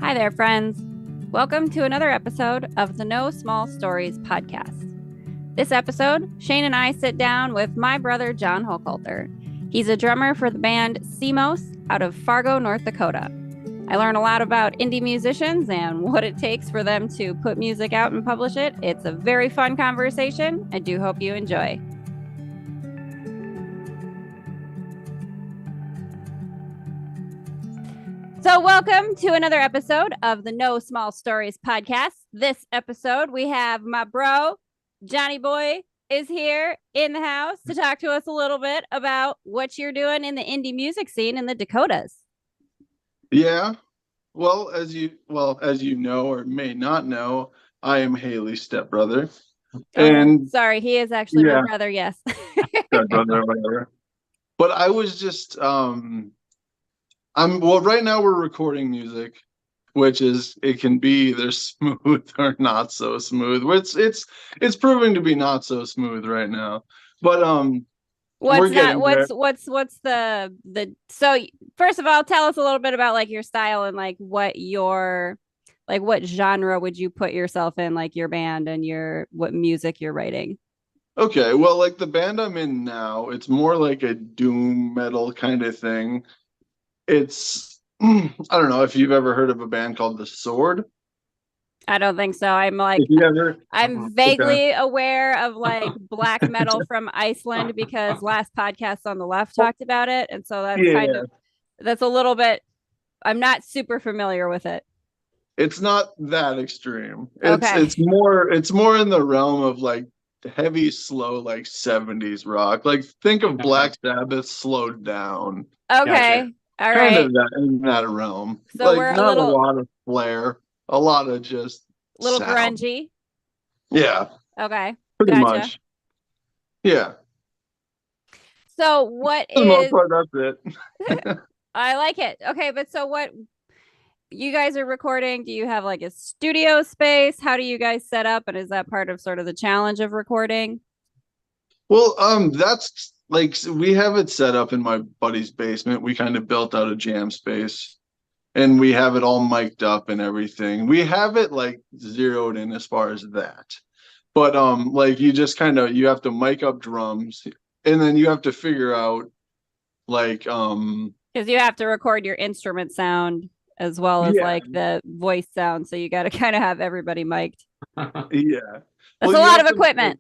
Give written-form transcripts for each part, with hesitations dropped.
Hi there, friends. Welcome to another episode of the No Small Stories podcast. This episode, Shane and I sit down with my brother, Jon Hochhalter. He's a drummer for the band Semos out of Fargo, North Dakota. I learn a lot about indie musicians and what it takes for them to put music out and publish it. It's a very fun conversation. I do hope you enjoy. So welcome to another episode of the No Small Stories podcast. This episode, we have my bro, Johnny Boy, is here in the house to talk to us a little bit about what you're doing in the indie music scene in the Dakotas. Yeah. Well, as you know or may not know, I am Haleigh's stepbrother. And sorry, he is actually my brother, yes. Stepbrother, whatever. But I was just right now we're recording music, which is it can be either smooth or not so smooth. It's proving to be not so smooth right now. But what's the so first of all, tell us a little bit about like your style and like what genre would you put yourself in, like your band and what music you're writing? Okay, well, like the band I'm in now, it's more like a doom metal kind of thing. It's I don't know if you've ever heard of a band called The Sword. I don't think so. I'm vaguely aware of like black metal from Iceland because last podcast on the left talked about it, and so that's a little bit. I'm not super familiar with it. It's not that extreme. It's more in the realm of like heavy, slow, like 70s rock. Like think of Black Sabbath slowed down. Okay. Gotcha. All right. Kind of in that realm. So like we're not a lot of flair, a lot of just little sound. Grungy. Yeah. Okay. Pretty much. Yeah. So what For the most part, that's it. I like it. Okay, but so what you guys are recording? Do you have like a studio space? How do you guys set up? And is that part of sort of the challenge of recording? Well, that's like we have it set up in my buddy's basement. We kind of built out a jam space and we have it all mic'd up and everything. We have it like zeroed in as far as that. But like you just you have to mic up drums and then you have to figure out like because you have to record your instrument sound as well as like the voice sound. So you got to kind of have everybody mic'd. Yeah. That's a lot of equipment.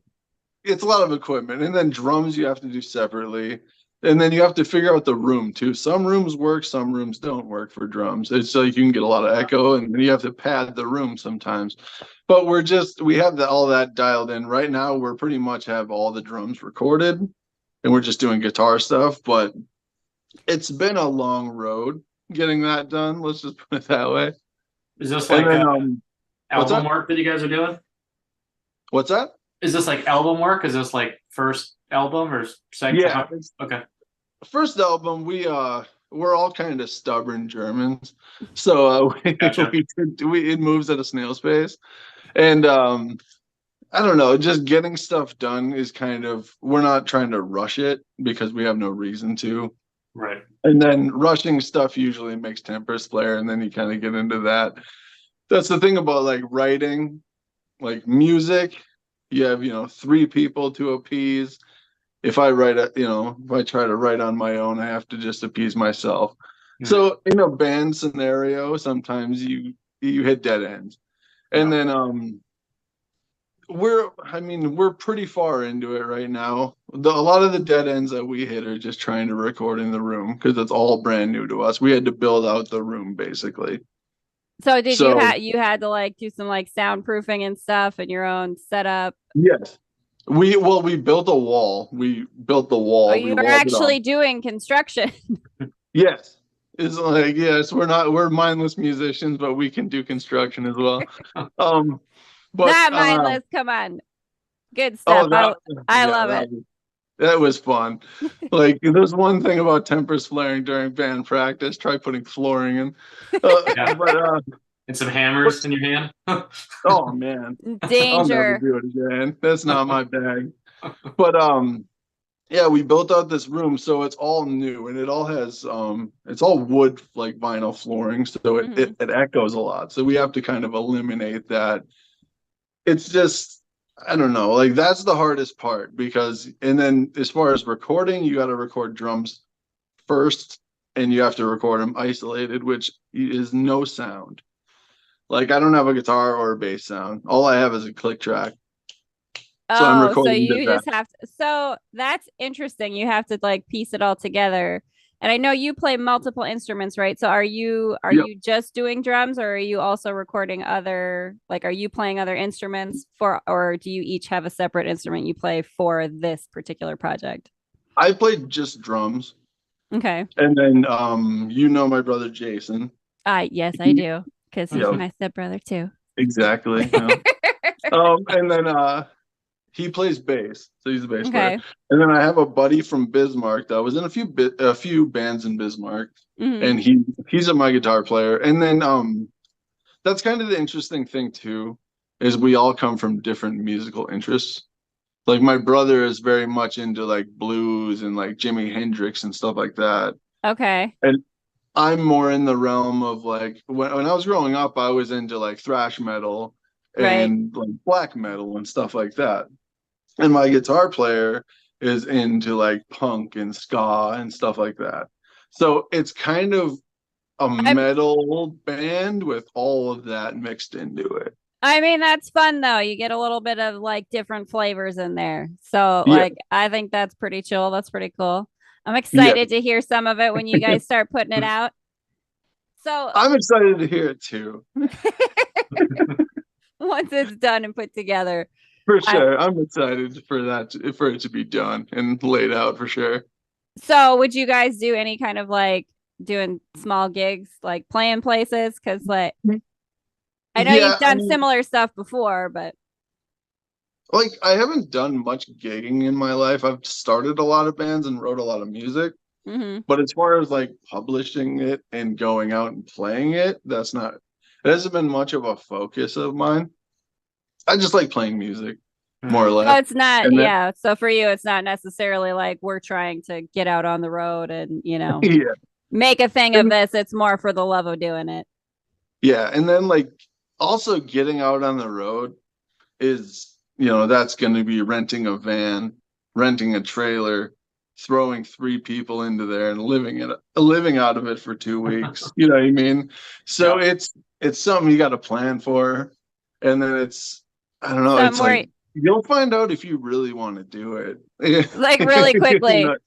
It's a lot of equipment. And then drums you have to do separately. And then you have to figure out the room too. Some rooms work, some rooms don't work for drums. It's like you can get a lot of echo and you have to pad the room sometimes. But we have all that dialed in. Right now we're pretty much have all the drums recorded and we're just doing guitar stuff. But it's been a long road getting that done. Let's just put it that way. Is this like album work that you guys are doing? What's that? Is this like album work? Is this like first album or second? Yeah. Okay. First album, we're all kind of stubborn Germans, so it moves at a snail's pace, and I don't know, just getting stuff done is we're not trying to rush it because we have no reason to. Right. And then rushing stuff usually makes tempers flare, and then you kind of get into that. That's the thing about like writing, like music. You have, 3 people to appease. If I try to write on my own, I have to just appease myself. Mm-hmm. So in a band scenario, sometimes you hit dead ends. And then we're pretty far into it right now. A lot of the dead ends that we hit are just trying to record in the room because it's all brand new to us. We had to build out the room basically. So you had to like do some like soundproofing and stuff and your own setup? Yes. We built a wall. We built the wall. Oh, you were actually doing construction. Yes. It's like, yes, we're mindless musicians, but we can do construction as well. But not mindless, come on. Good stuff. I love it. That was fun. Like there's one thing about tempers flaring during band practice. Try putting flooring in. And some hammers in your hand. Oh man, danger. I'll never do it again. That's not my bag. But Yeah, we built out this room, so it's all new and it all has it's all wood like vinyl flooring, so it echoes a lot. So we have to kind of eliminate that. It's just I don't know, like that's the hardest part because and then as far as recording, you got to record drums first and you have to record them isolated, which is no sound. Like I don't have a guitar or a bass sound. All I have is a click track. So I'm Oh, so recording to you that. just have to. So that's interesting. You have to like piece it all together. And I know you play multiple instruments, right? So are Yep. you just doing drums or are you also recording other like are you playing other instruments for or do you each have a separate instrument you play for this particular project? I played just drums. Okay. And then you know my brother Jason. Yes, I He, do. Because he's yeah, my stepbrother too. exactly. Yeah. And then he plays bass, so he's a bass player. Okay. And then I have a buddy from Bismarck that was in a few bands in Bismarck, Hmm. and he's my guitar player. And then that's kind of the interesting thing too, is we all come from different musical interests. Like my brother is very much into like blues and like Jimi Hendrix and stuff like that. Okay. And I'm more in the realm of like when I was growing up, I was into like thrash metal Right. and like black metal and stuff like that. And my guitar player is into like punk and ska and stuff like that. So it's kind of a I'm metal band with all of that mixed into it. I mean, that's fun though. You get a little bit of like different flavors in there. So, Yeah, like, I think that's pretty chill. That's pretty cool. I'm yeah. excited to hear some of it when you guys start putting it out. So, I'm excited to hear it too. once it's done and put together, For I sure. I'm excited for for it to be done and laid out for sure. so would you guys do any kind of like doing small gigs, like playing places? Because like I know you've Yeah, I done mean, similar stuff before, but like I haven't done much gigging in my life. I've started a lot of bands and wrote a lot of music, mhm. but as far as like publishing it and going out and playing it, it hasn't been much of a focus of mine. I just like playing music more or So less. it's not, And then yeah. So for you, it's not necessarily like we're trying to get out on the road and, yeah. make a thing of And this. It's more for the love of doing it. yeah, and then like also getting out on the road is, that's going to be renting a van, renting a trailer, throwing three people into there and living out of it for 2 weeks. You know what I mean? So Yeah. it's something you got to plan for. And then I don't know, Something it's where, like you'll find out if you really want to do it. like, really You quickly, know?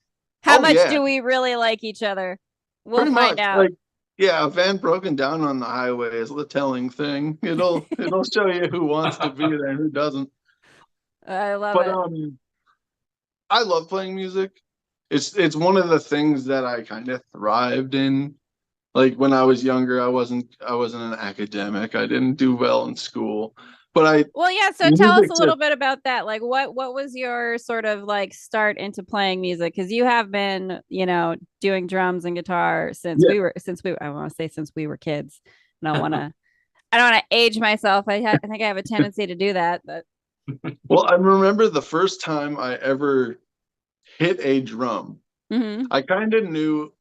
how Oh much yeah, do we really like each other? We'll pretty find much. out. Like yeah, a van broken down on the highway is the telling thing. It'll show you who wants to be there and who doesn't. I love But it. I love playing music. It's one of the things that I kind of thrived in. Like when I was younger, I wasn't an academic. I didn't do well in school. But Well, yeah. So tell us music a just little bit about that. Like, what was your sort of like start into playing music? Because you have been, doing drums and guitar yeah. I want to say since we were kids. I don't want to age myself. I think I have a tendency to do that, but Well, I remember the first time I ever hit a drum. mm-hmm, I kind of knew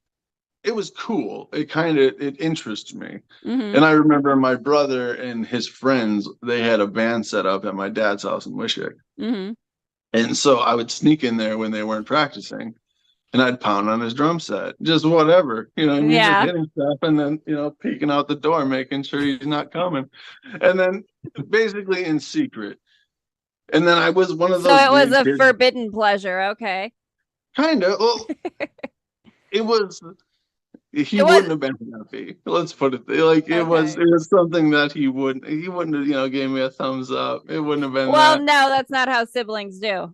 it was cool. It interests me. mm-hmm, And I remember my brother and his friends, they had a band set up at my dad's house in Wishick. mm-hmm. And so I would sneak in there when they weren't practicing and I'd pound on his drum set, just whatever, I mean, just Yeah. hitting stuff and then, peeking out the door, making sure he's not coming. And then basically in secret. And then I was one of So those it was weird a kids, forbidden pleasure. Okay. kind of. Well, it was, he It was wouldn't have been happy. Let's put it like okay. it was something that he wouldn't have, gave me a thumbs up. It wouldn't have been Well, that. no, that's not how siblings do.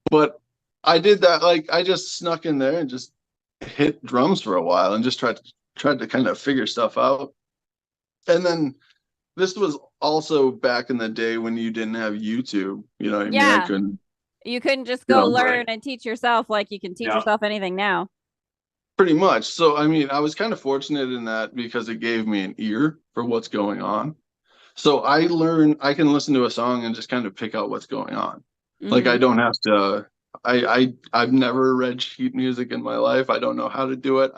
But I did that, like I just snuck in there and just hit drums for a while and just tried to kind of figure stuff out. And then this was also back in the day when you didn't have YouTube. You know what I mean? I Yeah. couldn't, You couldn't just you go know, learn Right. and teach yourself like you can teach Yeah. yourself anything now. pretty much. So I mean, I was kind of fortunate in that because it gave me an ear for what's going on. So I can listen to a song and just kind of pick out what's going on. Like I Mhm. don't have to. I've never read sheet music in my life. I don't know how to do it.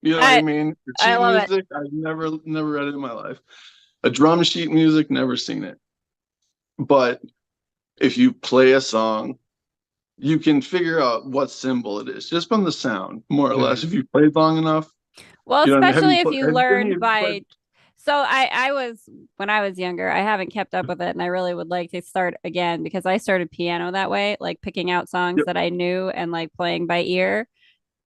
You know what I I mean? I Sheet love it. music, I've never read it in my life. A drum sheet music, never seen it. But if you play a song, you can figure out what symbol it is just from the sound, more or less. Mhm. If you played long enough, Well, you know, especially if you have learned you played? by. So I was when I was younger, I haven't kept up with it, and I really would like to start again because I started piano that way, like picking out songs Yep. that I knew and like playing by ear.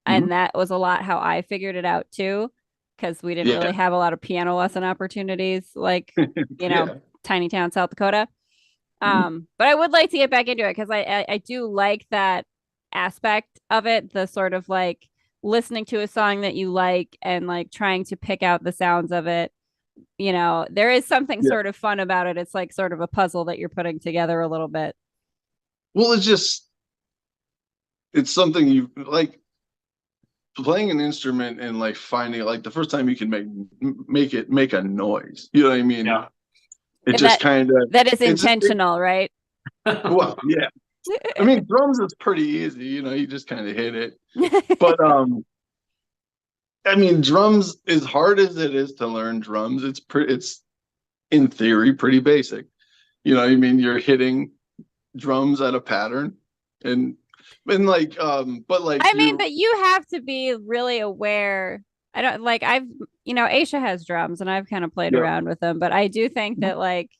Mhm. And that was a lot how I figured it out too, because we didn't Yeah. really have a lot of piano lesson opportunities, like, Yeah. tiny town South Dakota. Mhm. But I would like to get back into it because I do like that aspect of it, the sort of like listening to a song that you like and like trying to pick out the sounds of it. There is something Yeah. sort of fun about it. It's like sort of a puzzle that you're putting together a little bit. Well, it's something you like playing an instrument and like finding like the first time you can make a noise. You know what I mean? Yeah. It And just that kind of that is it's intentional, right? well, yeah. I mean, drums is pretty easy, you just kind of hit it. But I mean, drums, as hard as it is to learn drums, it's in theory pretty basic. I mean, you're hitting drums at a pattern and like but like I mean, but you have to be really aware. I don't like Aisha has drums and I've kind of played yeah. around with them, but I do think that like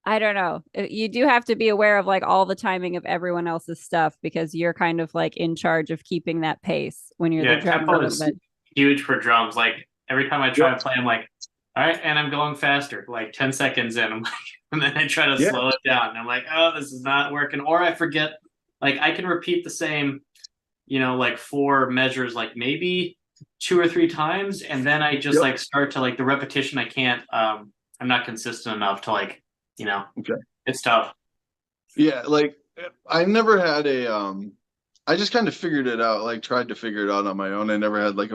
I don't know. You do have to be aware of like all the timing of everyone else's stuff because you're kind of like in charge of keeping that pace when you're the Yeah, drummer a tempo little is bit. huge for drums. Like every time I Yep. try to play, I'm like, all right, and I'm going faster. Like 10 seconds in, I'm like, and then I try to Yeah. slow it down. And I'm like, oh, this is not working. Or I forget, like I can repeat the same, like 4 measures, like maybe 2 or 3 times, and then I just Yep. like start to like the repetition. I can't. I'm not consistent enough to like, Okay. it's tough. Yeah, like I never had I just kind of figured it out, like tried to figure it out on my own. I never had like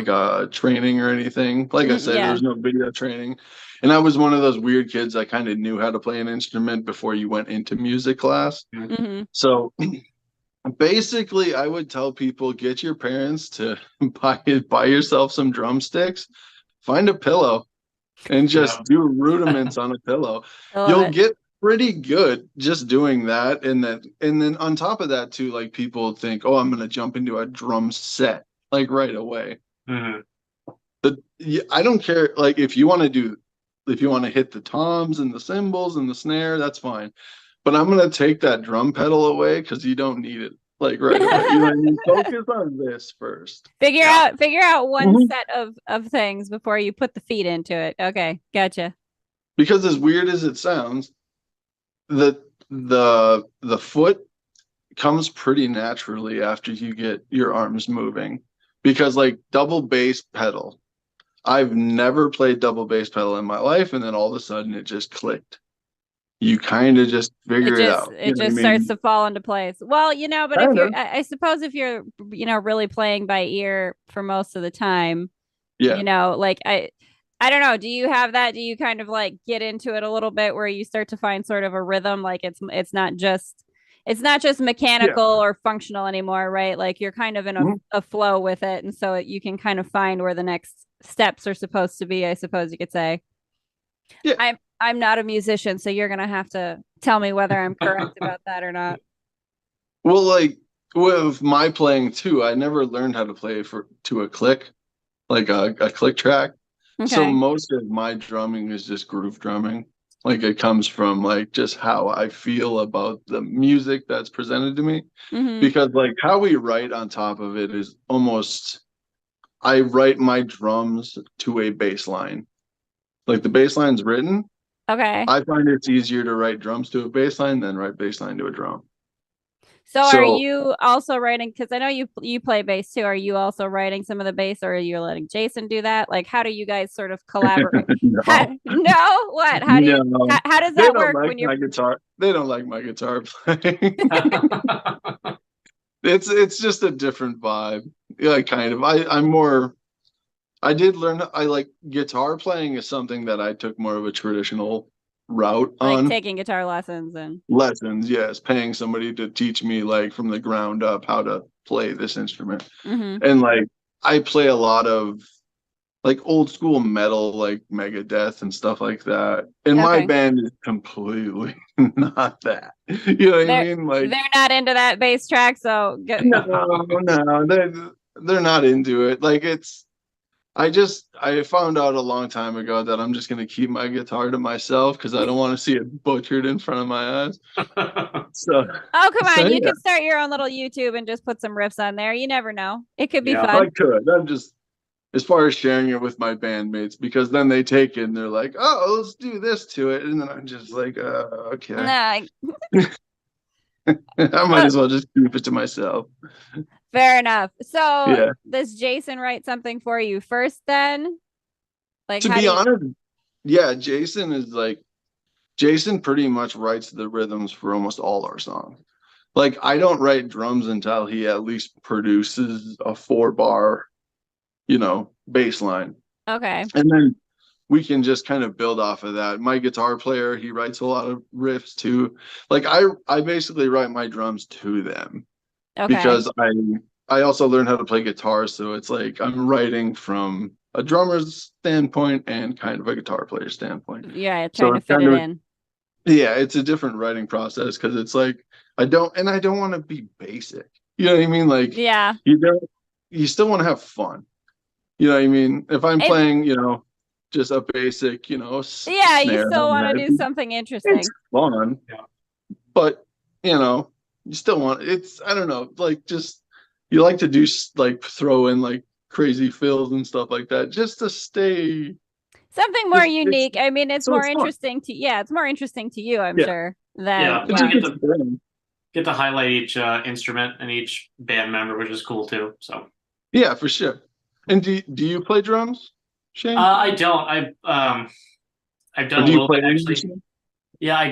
a training or anything. Like I said, there Yeah. was no video training. And I was one of those weird kids that kind of knew how to play an instrument before you went into music class. Hmm. So basically, I would tell people get your parents to buy yourself some drumsticks, find a pillow, and Yeah. just do rudiments on a pillow. I love You'll it. get pretty good just doing that. And then on top of that too, like people think, oh, I'm gonna jump into a drum set like right away. Mhm. I don't care. Like if you want to hit the toms and the cymbals and the snare, that's fine. But I'm gonna take that drum pedal away because you don't need it like right away. You know what I mean? Focus on this first. Figure out one Mhm. set of things before you put the feet into it. Okay, gotcha. Because as weird as it sounds, the foot comes pretty naturally after you get your arms moving. Because like double bass pedal, I've never played double bass pedal in my life, and then all of a sudden it just clicked. You kind of just It figure it just out. You it know what I just starts mean? to fall into place. Well, but if Kind you're of. I suppose if you're really playing by ear for most of the time, Yeah. like I don't know, do you have that? Do you kind of like get into it a little bit where you start to find sort of a rhythm, like it's not just Yeah. mechanical or functional anymore, right? Like you're kind of in a, Mhm. a flow with it, and so you can kind of find where the next steps are supposed to be, I suppose you could say. Yeah. I'm not a musician, so you're gonna have to tell me whether I'm correct about that or not. Well, like with my playing too, I never learned how to play to a click, like a click track. So Okay. most of my drumming is just groove drumming. Like it comes from like just how I feel about the music that's presented to me. Mm-hmm. Because like how we write on top of it is almost I write my drums to a bass line. Like the bass line's written. Okay. I find it's easier to write drums to a bass line than write bass line to a drum. So are So you also writing, because I know you play bass too. Are you also writing some of the bass, or are you letting Jason do that? Like how do you guys sort of collaborate? no, No? What? How do you no, how does they that don't work like when you're my guitar. They don't like my guitar playing. It's just a different vibe. Yeah, kind of. I'm more. I did learn. I like guitar playing is something that I took more of a traditional route Like on taking guitar lessons and lessons. Yes, paying somebody to teach me like from the ground up how to play this instrument. And like I play a lot of like old school metal, like Megadeth and stuff like that. And my band is completely not that. You know what I mean? Like they're not into that bass track, so no, they're not into it. Like I found out a long time ago that I'm just gonna keep my guitar to myself because I don't want to see it butchered in front of my eyes. So come on, you could start your own little YouTube and just put some riffs on there. You never know. It could be fun. I could. I'm just as far as sharing it with my bandmates, because then they take it and they're like, oh, let's do this to it. And then I'm just like, okay. Nah. I might as well just keep it to myself. Fair enough. So does Jason write something for you first then? Like, to be honest, yeah, Jason pretty much writes the rhythms for almost all our songs. Like, I don't write drums until he at least produces a 4-bar bass line. Okay. And then we can just kind of build off of that. My guitar player, he writes a lot of riffs too. Like I basically write my drums to them. Okay. Because I also learned how to play guitar, so it's like I'm writing from a drummer's standpoint and kind of a guitar player's standpoint. Yeah, trying to fit it in. Yeah, it's a different writing process because it's like I don't want to be basic. You know what I mean? Like you still want to have fun. You know what I mean? If I'm playing, just a basic, you still want to do something interesting. It's fun. Yeah. But, you still want I don't know, like just you like to do like throw in like crazy fills and stuff like that just to stay something more unique. I mean, it's more interesting to it's more interesting to you, I'm sure. Than get to highlight each instrument and each band member, which is cool too. So yeah, for sure. And do you play drums, Shane? I don't. I've done a little bit actually. Yeah, I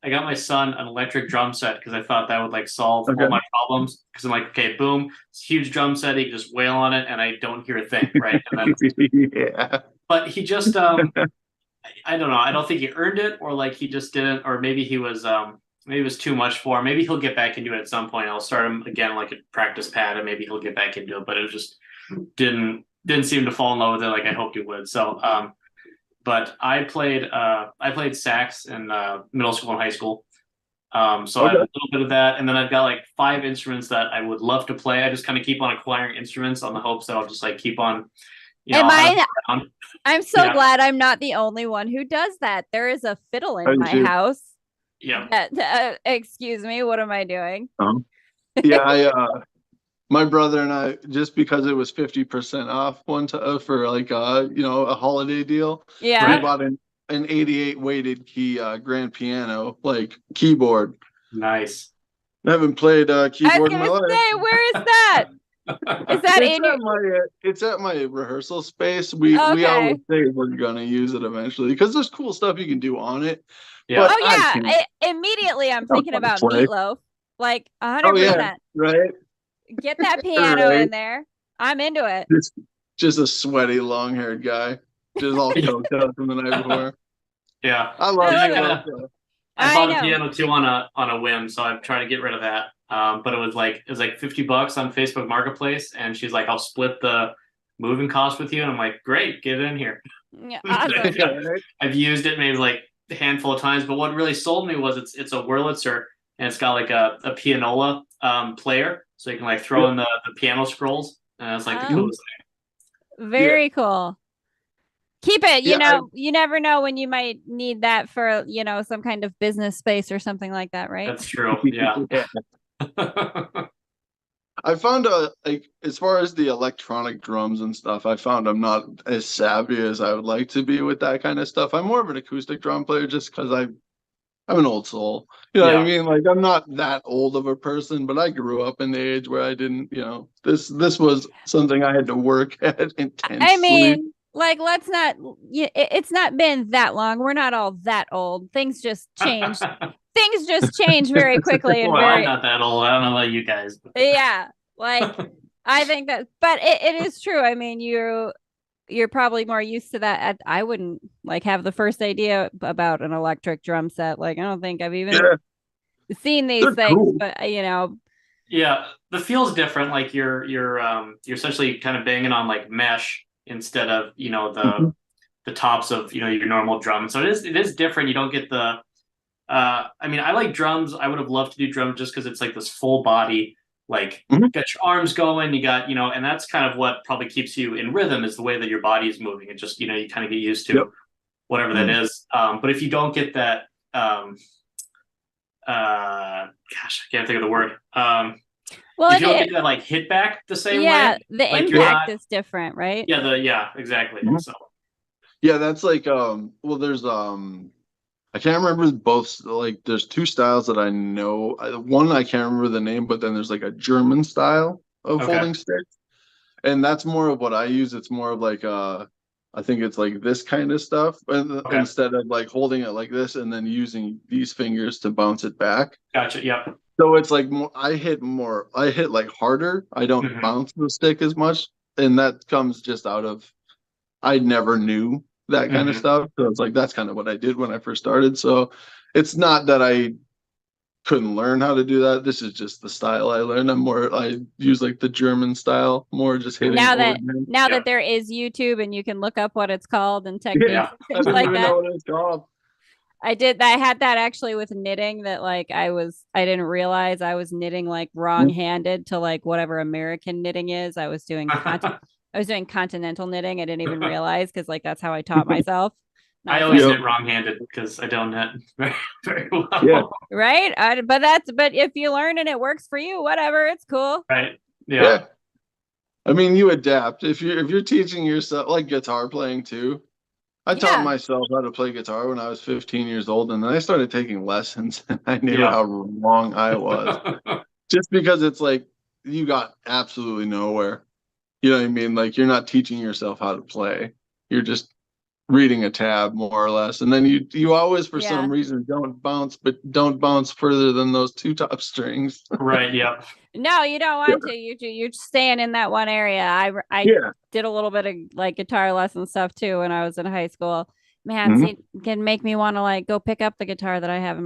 got my son an electric drum set because I thought that would like solve all my problems. Because I'm like, okay, boom, it's a huge drum set. He can just wail on it, and I don't hear a thing, right? And then, but he just, I don't know. I don't think he earned it, or like he just didn't, or maybe he was, maybe it was too much for him. Maybe he'll get back into it at some point. I'll start him again like a practice pad, and maybe he'll get back into it. But it just didn't seem to fall in love with it like I hoped he would. So, but I played sax in middle school and high school. So I have a little bit of that, and then I've got like 5 instruments that I would love to play. I just kind of keep on acquiring instruments on the hopes that I'll just like keep on. I'm so glad I'm not the only one who does that. There is a fiddle in my house. Yeah. Excuse me. What am I doing? My brother and I, just because it was 50% off for like a holiday deal. Yeah. We bought an 88 weighted key grand piano, like keyboard. Nice. I haven't played keyboard in my life. Where is that? Is that it's at my rehearsal space. We always say we're gonna use it eventually because there's cool stuff you can do on it. Yeah. Immediately I'm thinking about Meatloaf. Like 100%. Right. Get that piano in there. I'm into it. Just a sweaty, long-haired guy, just all coked up from the night before. Yeah, I love it. I bought a piano too on a whim, so I'm trying to get rid of that. But it was like $50 on Facebook Marketplace, and she's like, "I'll split the moving cost with you," and I'm like, "Great, get it in here." Yeah, awesome. I've used it maybe like a handful of times, but what really sold me was it's a Wurlitzer, and it's got like a pianola player, so you can like throw in the piano scrolls, and it's like the coolest thing. Very cool. Keep it. You never know when you might need that for some kind of business space or something like that, right? That's true. Yeah. I found as far as the electronic drums and stuff, I found I'm not as savvy as I would like to be with that kind of stuff. I'm more of an acoustic drum player just because I'm an old soul. You know what I mean? Like I'm not that old of a person, but I grew up in the age where I didn't, this was something I had to work at intensely. I mean, like it's not been that long. We're not all that old. Things just change. Things just change very quickly. And I'm not that old. I don't know about you guys. Yeah. Like I think that, but it is true. I mean, you're probably more used to that. I wouldn't like have the first idea about an electric drum set. Like, I don't think I've even seen these things, cool. But yeah, the feel's different. Like you're essentially kind of banging on like mesh instead of the tops of your normal drum. So it is different. You don't get the I mean, I like drums. I would have loved to do drums just because it's like this full body, like you got your arms going, you got and that's kind of what probably keeps you in rhythm is the way that your body is moving. It just you kind of get used to whatever that is. But if you don't get that gosh, I can't think of the word. Well, if you don't get that like hit back the same way. Yeah, the like impact is different, right? Yeah, exactly. So yeah, that's like well, there's I can't remember both. Like, there's two styles that I know. One I can't remember the name, but then there's like a German style of folding sticks, and that's more of what I use. It's more of like I think it's like this kind of stuff, instead of like holding it like this and then using these fingers to bounce it back. Gotcha. Yep. So it's like I hit like harder. I don't bounce the stick as much, and that comes just out of I never knew that kind of stuff. So it's like that's kind of what I did when I first started. So it's not that I couldn't learn how to do that. This is just the style I learned. I use like the German style, more just hitting. Now that there is YouTube and you can look up what it's called and techniques I don't even know what it's called. I had that actually with knitting, that like I didn't realize I was knitting like wrong-handed to like whatever American knitting is. I was doing continental knitting. I didn't even realize, because like that's how I taught myself. I always knit wrong-handed because I don't knit very, very well. Yeah. Right. But if you learn and it works for you, whatever, it's cool. Right. Yeah. I mean, you adapt. If you're teaching yourself, like guitar playing too. I taught myself how to play guitar when I was 15 years old, and then I started taking lessons, and I knew how wrong I was. Just because it's like you got absolutely nowhere. You know what I mean? Like, you're not teaching yourself how to play. You're just reading a tab, more or less. And then you always, for some reason, don't bounce further than those two top strings. Right. Yeah. No, you don't want to. You're staying in that one area. I did a little bit of like guitar lesson stuff too when I was in high school. Man, see, it can make me want to like go pick up the guitar that I have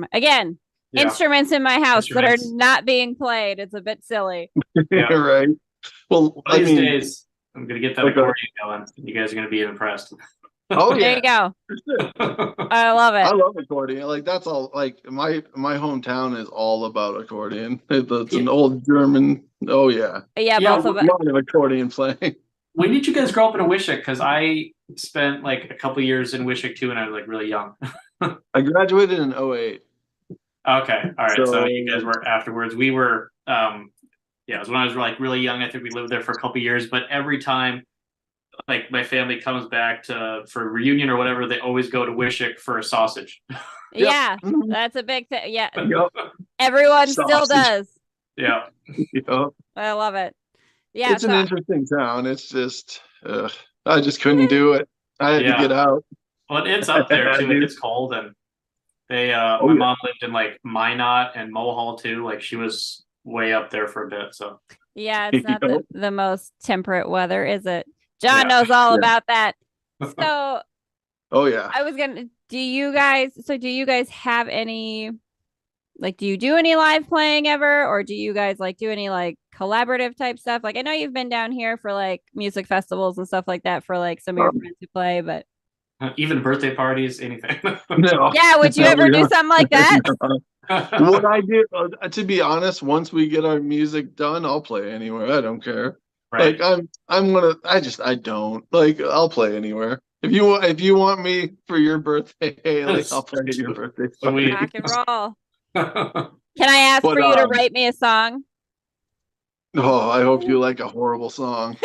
instruments in my house that are not being played. It's a bit silly. Right. Well, these days I'm gonna get that accordion going. You guys are gonna be impressed. Oh yeah, there you go. I love it. I love accordion. Like, that's all. Like, my hometown is all about accordion. It's an old German. Oh yeah. Both of it. A lot of accordion playing. When did you guys grow up in a Wishick? Because I spent like a couple years in Wishick too, and I was like really young. I graduated in 2008. Okay, all right. So you guys were afterwards. We were. It was when I was like really young. I think we lived there for a couple years, but every time like my family comes back for a reunion or whatever, they always go to Wishick for a sausage. Yeah, that's a big thing. Yeah, everyone still does. Yeah, I love it. Yeah, it's an interesting town. It's just I just couldn't do it. I had to get out. Well, it's up there too. It's cold, and they my mom lived in like Minot and Mohall too. Like, she was way up there for a bit. So it's not the most temperate weather, is it? John knows all about that. So I was gonna do you guys have any, like, do you do any live playing ever, or do you guys like do any like collaborative type stuff? Like, I know you've been down here for like music festivals and stuff like that for like some of your friends who play, but even birthday parties, anything. No. Yeah, would you ever do something like that? What I do, to be honest, once we get our music done, I'll play anywhere. I don't care. Right. Like, I don't like. I'll play anywhere. If you want me for your birthday, like, I'll play at your birthday. Rock and roll. Can I ask for you to write me a song? Oh, I hope you like a horrible song.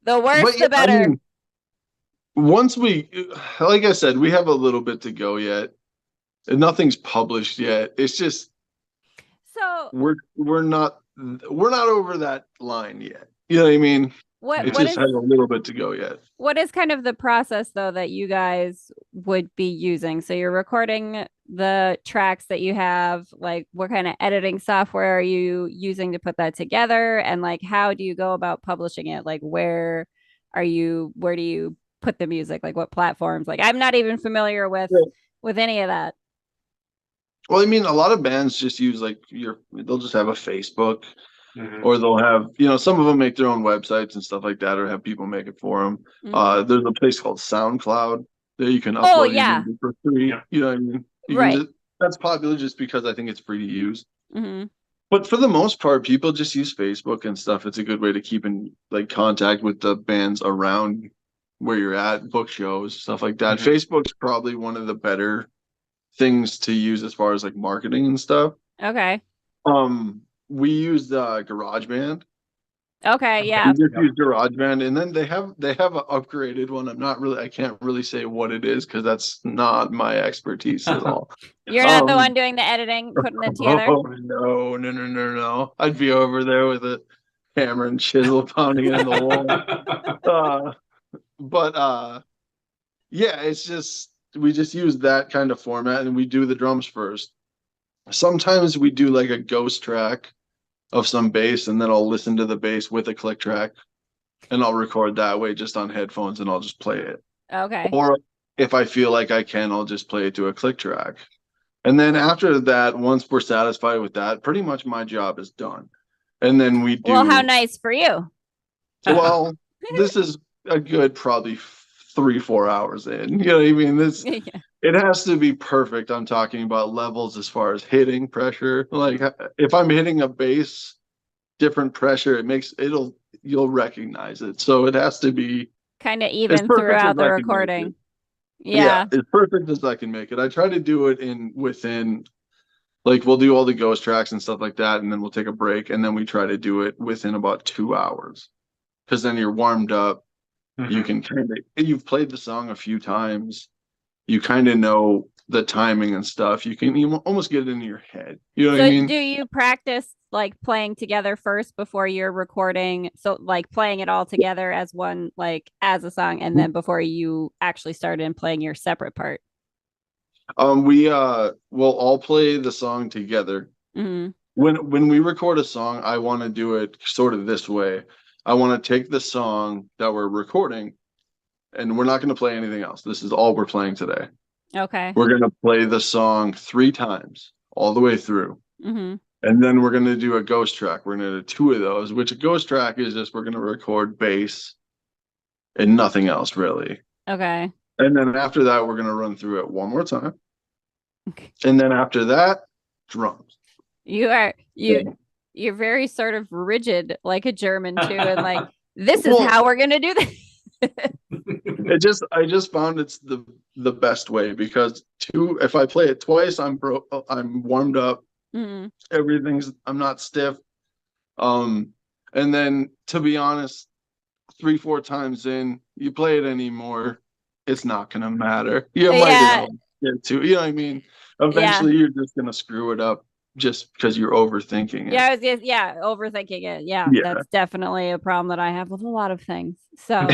The worse, the better. I mean, once like I said, we have a little bit to go yet, and nothing's published yet. It's just we're not over that line yet. You know what I mean? It just has a little bit to go yet. What is kind of the process though that you guys would be using? So you're recording the tracks that you have? Like, what kind of editing software are you using to put that together? And like, how do you go about publishing it? Like, where do you put the music? Like, what platforms? Like, I'm not even familiar with any of that. Well, I mean, a lot of bands just use like they'll just have a Facebook, or they'll have, some of them make their own websites and stuff like that, or have people make it for them. There's a place called SoundCloud that you can upload your music for free. Yeah. You know what I mean? Right. That's popular just because I think it's free to use. But for the most part, people just use Facebook and stuff. It's a good way to keep in like contact with the bands around where you're at, book shows, stuff like that. Facebook's probably one of the better things to use as far as like marketing and stuff. Okay. We used GarageBand. Okay, yeah. We just use GarageBand, and then they have an upgraded one. I can't really say what it is because that's not my expertise at all. You're not the one doing the editing, putting it together. Oh no! I'd be over there with a hammer and chisel pounding it in the wall. Yeah, it's just we just use that kind of format, and we do the drums first. Sometimes we do like a ghost track of some bass, and then I'll listen to the bass with a click track, and I'll record that way just on headphones, and I'll just play it. Okay. Or if I feel like I can, I'll just play it to a click track. And then after that, once we're satisfied with that, pretty much my job is done. And then we do. Well, how nice for you. Well, this is a good probably 3-4 hours in. You know what I mean? It has to be perfect. I'm talking about levels as far as hitting pressure. Like if I'm hitting a bass, different pressure, you'll recognize it. So it has to be kind of even throughout the recording. Yeah, as perfect as I can make it. I try to do it within, like we'll do all the ghost tracks and stuff like that, and then we'll take a break, and then we try to do it within about 2 hours, because then you're warmed up. You can you've played the song a few times. You kind of know the timing and stuff. You almost get it in your head. You know what I mean? Do you practice like playing together first before you're recording? So like playing it all together as one, like as a song, and then before you actually started in playing your separate part? We will all play the song together. When we record a song, I want to do it sort of this way. I want to take the song that we're recording, and we're not going to play anything else. This is all we're playing today. Okay. We're going to play the song 3 times all the way through. And then we're going to do a ghost track. We're going to do 2 of those, which a ghost track is just we're going to record bass and nothing else really. Okay. And then after that, we're going to run through it one more time. Okay. And then after that, drums. You're very sort of rigid, like a German too, and like this is how we're gonna do this. I just found it's the best way, because if I play it twice, I'm warmed up. I'm not stiff. And then to be honest, 3-4 times in, you play it anymore, it's not gonna matter. You might as well get to, you know what I mean? Eventually you're just gonna screw it up just because you're overthinking it. Overthinking it. Yeah, that's definitely a problem that I have with a lot of things. So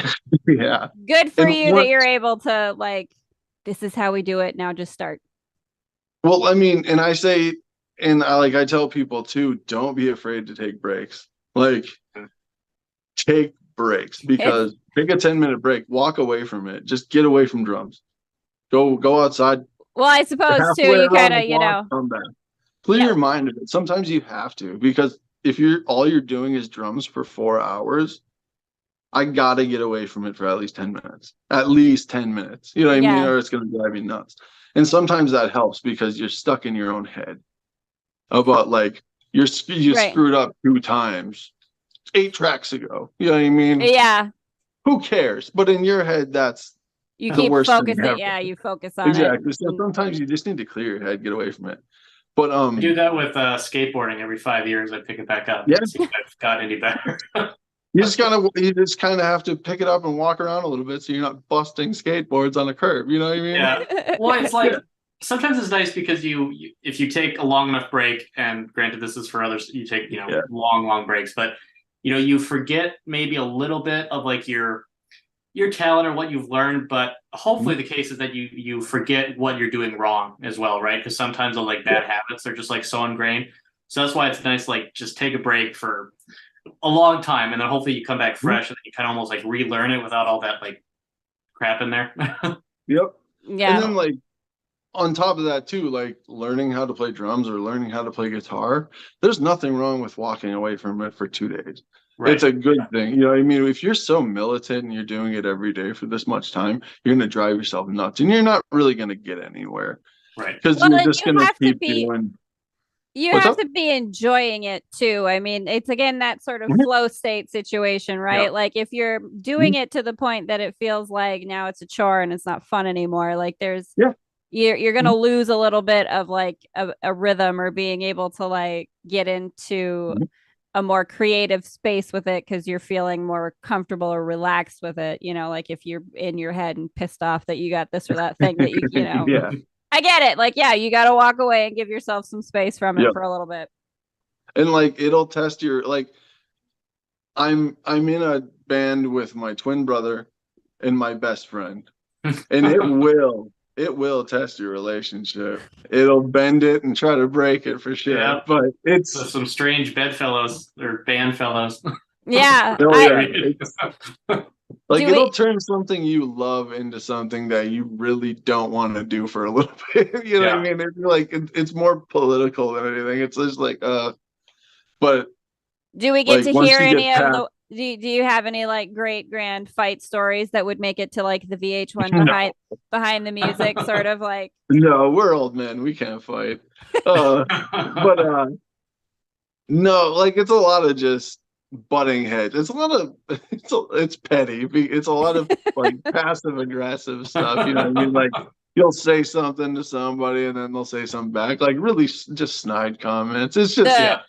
good for you that you're able to like, this is how we do it. Now just start. Well, I mean, and I say, and I tell people too, don't be afraid to take breaks. Like, take breaks, because take a 10-minute break, walk away from it, just get away from drums, go outside. Well, I suppose too, you kind of, come back. Clear your mind of it. Sometimes you have to, because if all you're doing is drums for 4 hours, I gotta get away from it for at least 10 minutes. At least 10 minutes. You know what I mean? Or it's gonna drive me nuts. And sometimes that helps, because you're stuck in your own head about like you screwed up 2 times 8 tracks ago. You know what I mean? Yeah. Who cares? But in your head, that's you keep focusing. Yeah, you focus on it. Exactly. So sometimes you just need to clear your head, get away from it. But I do that with skateboarding. Every 5 years, I pick it back up. Yeah, see if I've got any better. you just kind of have to pick it up and walk around a little bit, so you're not busting skateboards on a curb. You know what I mean? Yeah. Well, it's like sometimes it's nice because if you take a long enough break, and granted this is for others, you take long breaks, but you forget maybe a little bit of like your your talent or what you've learned, but hopefully the case is that you forget what you're doing wrong as well, right? Because sometimes the like bad habits are just like so ingrained. So that's why it's nice, like just take a break for a long time, and then hopefully you come back fresh and you kind of almost like relearn it without all that like crap in there. Yep. Yeah. And then like on top of that too, like learning how to play drums or learning how to play guitar, there's nothing wrong with walking away from it for 2 days. Right. It's a good thing. You know what I mean? If you're so militant and you're doing it every day for this much time, you're going to drive yourself nuts and you're not really going to get anywhere. Right. Because you're just going to keep doing. You have to be enjoying it too. I mean, it's again that sort of flow state situation, right? Yeah. Like if you're doing it to the point that it feels like now it's a chore and it's not fun anymore, like there's you're going to lose a little bit of like a rhythm or being able to like get into a more creative space with it because you're feeling more comfortable or relaxed with it. You know, like if you're in your head and pissed off that you got this or that thing that you know. Yeah. I get it. Like, yeah, you got to walk away and give yourself some space from it for a little bit. And like, it'll test your, like, I'm in a band with my twin brother and my best friend, and it will test your relationship. It'll bend it and try to break it for sure. Yeah. But it's so some strange bedfellows or band fellows. Yeah. Like it'll turn something you love into something that you really don't want to do for a little bit. You know what I mean? It's like it's more political than anything. It's just like but do we get to hear any of the do you have any like great grand fight stories that would make it to like the VH1 behind the music sort of like? No, we're old men. We can't fight. But no, like it's a lot of just butting heads. It's a lot of it's petty. It's a lot of like passive aggressive stuff. You know what I mean? Like you'll say something to somebody and then they'll say something back. Like really just snide comments. It's just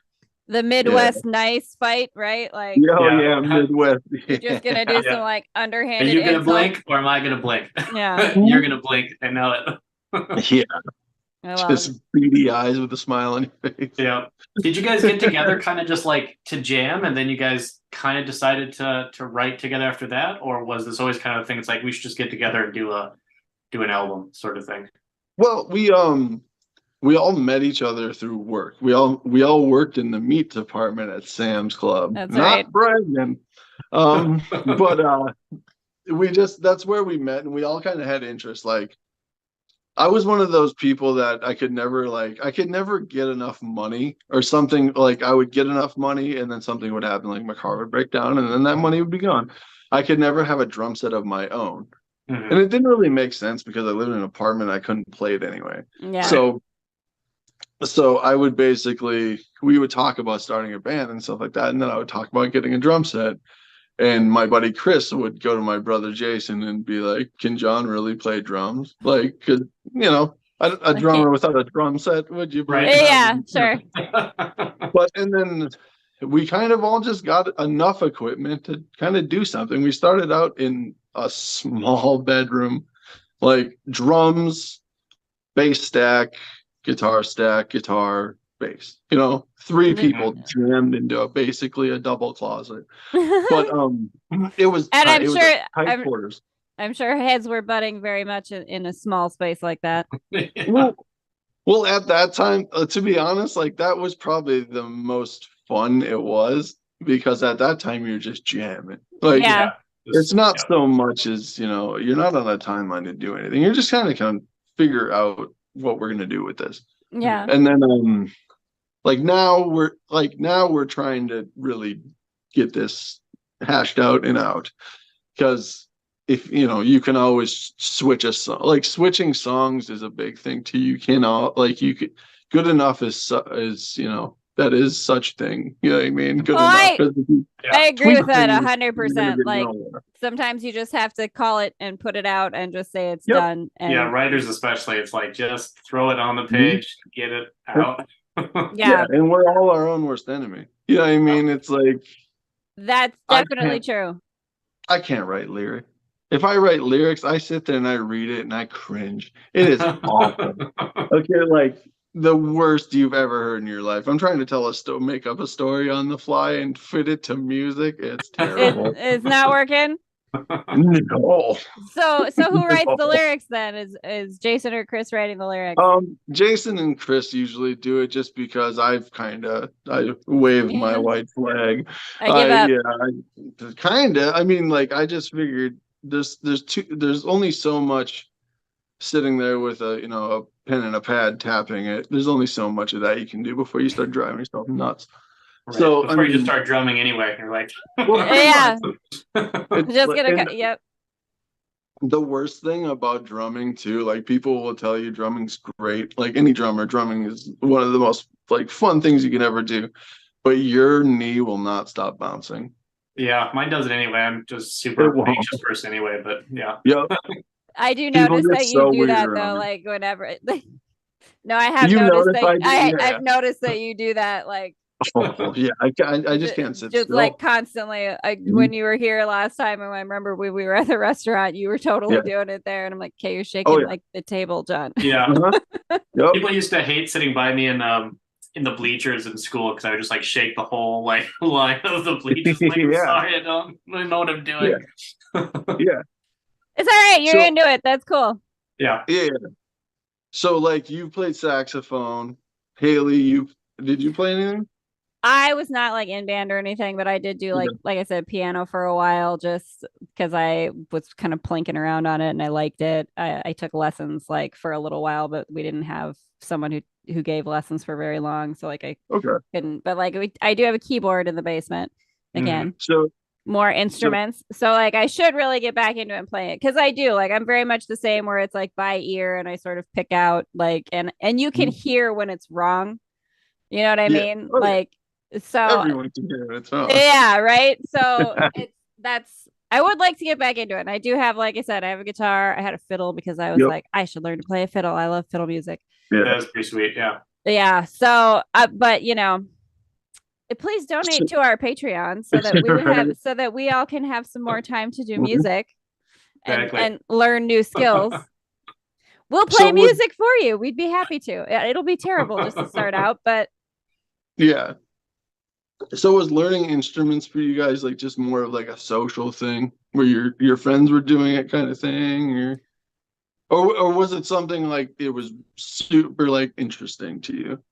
the Midwest nice fight, right? Like Midwest. You're just gonna do some like underhanded. Are you gonna blink or am I gonna blink? Yeah. You're gonna blink. I know it. Yeah. Just beady eyes with a smile on your face. Yeah. Did you guys get together kind of just like to jam and then you guys kind of decided to write together after that? Or was this always kind of a thing? It's like we should just get together and do an album sort of thing. Well, we all met each other through work. We all worked in the meat department at Sam's Club. That's not right. bragging. But that's where we met and we all kind of had interest. Like I was one of those people that I could never get enough money or something. Like I would get enough money and then something would happen, like my car would break down and then that money would be gone. I could never have a drum set of my own. And it didn't really make sense because I lived in an apartment. I couldn't play it anyway. Yeah. So I would we would talk about starting a band and stuff like that. And then I would talk about getting a drum set. And my buddy Chris would go to my brother Jason and be like, "Can John really play drums? Like, could a drummer without a drum set? Would you?" Right. Yeah, sure. And then we kind of all just got enough equipment to kind of do something. We started out in a small bedroom, like drums, bass stack, guitar, bass. 3 people jammed into basically a double closet. But it was and I'm sure tight quarters. I'm sure heads were butting very much in a small space like that. Well, at that time, to be honest, like that was probably the most fun it was because at that time you're just jamming. Like it's not so much as you're not on a timeline to do anything. You're just kind of figure out what we're gonna do with this. Yeah. And then now we're trying to really get this hashed out and out because if you can always switch a song. Like switching songs is a big thing too. You cannot good enough is that is such thing. You know what I mean? Good enough. I agree with that 100%. Like sometimes you just have to call it and put it out and just say it's done. And writers especially, it's like just throw it on the page, get it out. Yeah, and we're all our own worst enemy. You know what I mean? It's like that's definitely true. I can't write lyrics. If I write lyrics, I sit there and I read it and I cringe. It is awful. Okay, like the worst you've ever heard in your life. I'm trying to make up a story on the fly and fit it to music. It's terrible. It's not working. No. So who writes the lyrics then? Is Jason or Chris writing the lyrics? Jason and Chris usually do it just because I waved my white flag. I give up. Yeah, kinda. I mean, like I just figured there's only so much sitting there with a pen and a pad tapping it. There's only so much of that you can do before you start driving yourself nuts. Right. So before you just start drumming anyway, you're like, yeah, just gonna yep. The worst thing about drumming too, like people will tell you drumming's great. Like any drummer, drumming is one of the most like fun things you can ever do. But your knee will not stop bouncing. Yeah, mine does it anyway. I'm just super anxious person anyway, but yeah. Yep. I do notice that you do that though, like whenever. No, I have noticed that I've noticed that you do that, like. Oh, yeah, I just can't sit just still. like constantly. When you were here last time, and I remember we were at the restaurant, you were totally doing it there, and I'm like, "Okay, you're shaking like the table, John." Yeah. Yep. People used to hate sitting by me in the bleachers in school because I would just like shake the whole like line of the bleachers. Like, sorry, I don't know what I'm doing. Yeah. It's all right. You're into it. That's cool. Yeah. Yeah. So like you played saxophone, Haleigh. Did you play anything? I was not like in band or anything, but I did do like I said, piano for a while, just because I was kind of plinking around on it and I liked it. I took lessons like for a little while, but we didn't have someone who gave lessons for very long, so like I couldn't. But like I do have a keyboard in the basement again. So more instruments. So like I should really get back into it and play it, because I do like I'm very much the same where it's like by ear and I sort of pick out like and you can hear when it's wrong. You know what I mean? Like. So everyone can hear it. Yeah, right. So I would like to get back into it. And I do have, like I said, I have a guitar. I had a fiddle because I was like, I should learn to play a fiddle. I love fiddle music. Yeah, that's pretty sweet. Yeah. Yeah. So, but please donate to our Patreon so that we would have so that we all can have some more time to do music and learn new skills. We'll play music for you. We'd be happy to. It'll be terrible just to start out, but yeah. So was learning instruments for you guys like just more of like a social thing where your friends were doing it kind of thing, or was it something like it was super like interesting to you?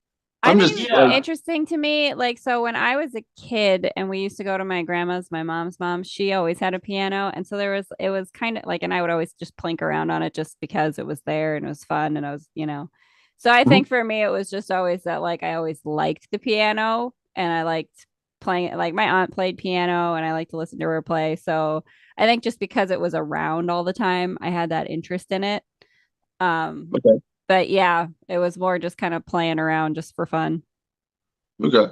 Interesting to me. Like, so when I was a kid and we used to go to my grandma's, my mom's mom, she always had a piano. And so it was kind of like, and I would always just plink around on it just because it was there and it was fun. And I was, so I think for me, it was just always that, like, I always liked the piano and I liked playing it. Like my aunt played piano and I like to listen to her play. So I think just because it was around all the time, I had that interest in it. But yeah, it was more just kind of playing around just for fun. Okay.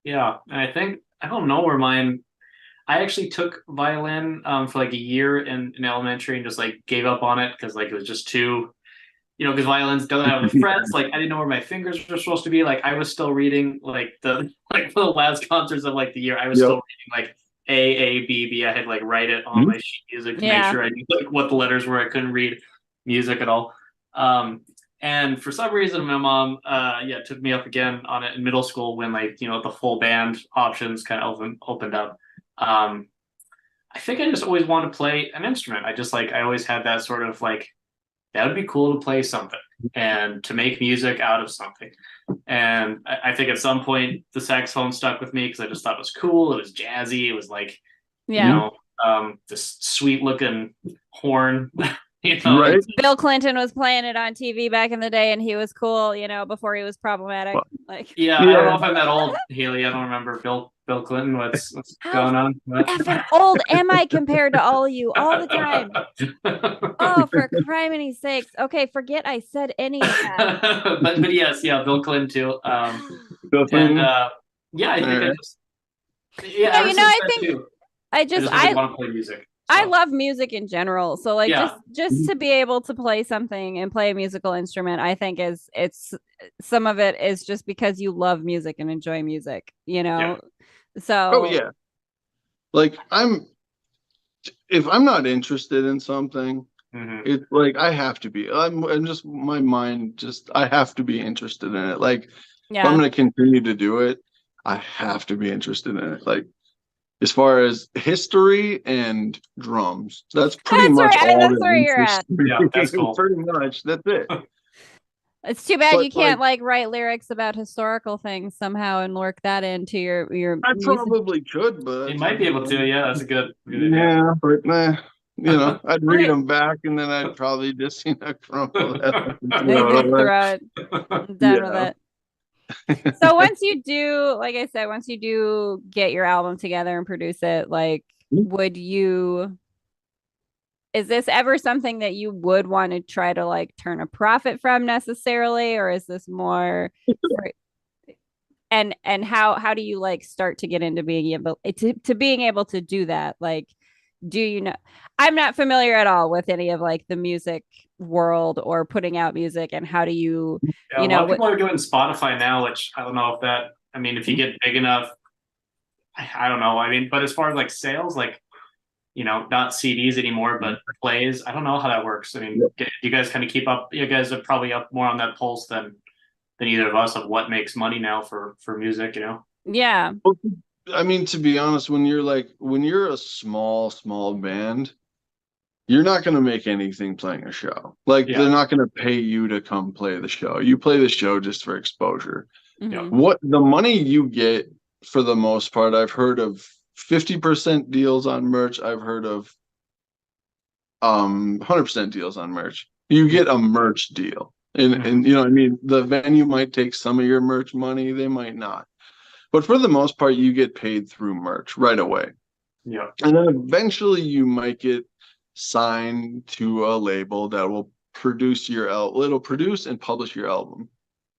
Yeah. And I don't know where I actually took violin for like a year in elementary and just like gave up on it because like it was just too, because violins doesn't have the frets. Like I didn't know where my fingers were supposed to be. Like I was still reading like for the last concerts of like the year, I was still reading like A, B, B. I had like write it on my sheet music to make sure I knew like what the letters were. I couldn't read music at all. And for some reason, my mom, took me up again on it in middle school when like, the full band options kind of opened up. I think I just always wanted to play an instrument. I always had that sort of like, that would be cool to play something and to make music out of something. And I think at some point the saxophone stuck with me because I just thought it was cool. It was jazzy. It was like, this sweet looking horn. Right. Bill Clinton was playing it on TV back in the day, and he was cool, before he was problematic. I don't know if I'm that old, Haleigh. I don't remember Bill Clinton. What's going on? Effing old am I compared to all of you all the time? Oh, for criminy sakes! Okay, forget I said any of that. but yes, Bill Clinton too. Bill Clinton. And I think I just I just want to play music. So. I love music in general. So like just to be able to play something and play a musical instrument, I think it's some of it is just because you love music and enjoy music, So like if I'm not interested in something, it's like I have to be. I'm just my mind just I have to be interested in it. Like if I'm gonna continue to do it, I have to be interested in it. Like as far as history and drums. That's pretty much all that's where you're at. Yeah, that's cool. Pretty much. That's it. It's too bad But, you can't like write lyrics about historical things somehow and work that into your I music. probably could, but You might be able to. Yeah, that's a good idea. yeah, but nah. You know, I'd read them back, and then I'd probably just crumple that. Throw it. I'm done with it. So once you do, like I said, once you do get your album together and produce it, like, is this ever something that you would want to try to like turn a profit from necessarily, or is this more and how do you like start to get into being able to do that? Like, do you know, I'm not familiar at all with any of like the music world or putting out music, and how do you a lot of people are doing Spotify now, which I don't know if that, I mean, if you get big enough, I don't know. I mean, but as far as like sales, like, you know, not CDs anymore, but plays, I don't know how that works. I mean, do you guys kind of keep up? You guys are probably up more on that pulse than either of us of what makes money now for music, you know? Yeah. I mean, to be honest, when you're a small band, you're not going to make anything playing a show. Like, they're not going to pay you to come play the show. You play the show just for exposure. Mm-hmm. What the money you get, for the most part, I've heard of 50% deals on merch. I've heard of 100% deals on merch. You get a merch deal. And you know, I mean, the venue might take some of your merch money, they might not. But for the most part, you get paid through merch right away. Yeah. And then eventually you might get signed to a label that will produce it'll produce and publish your album.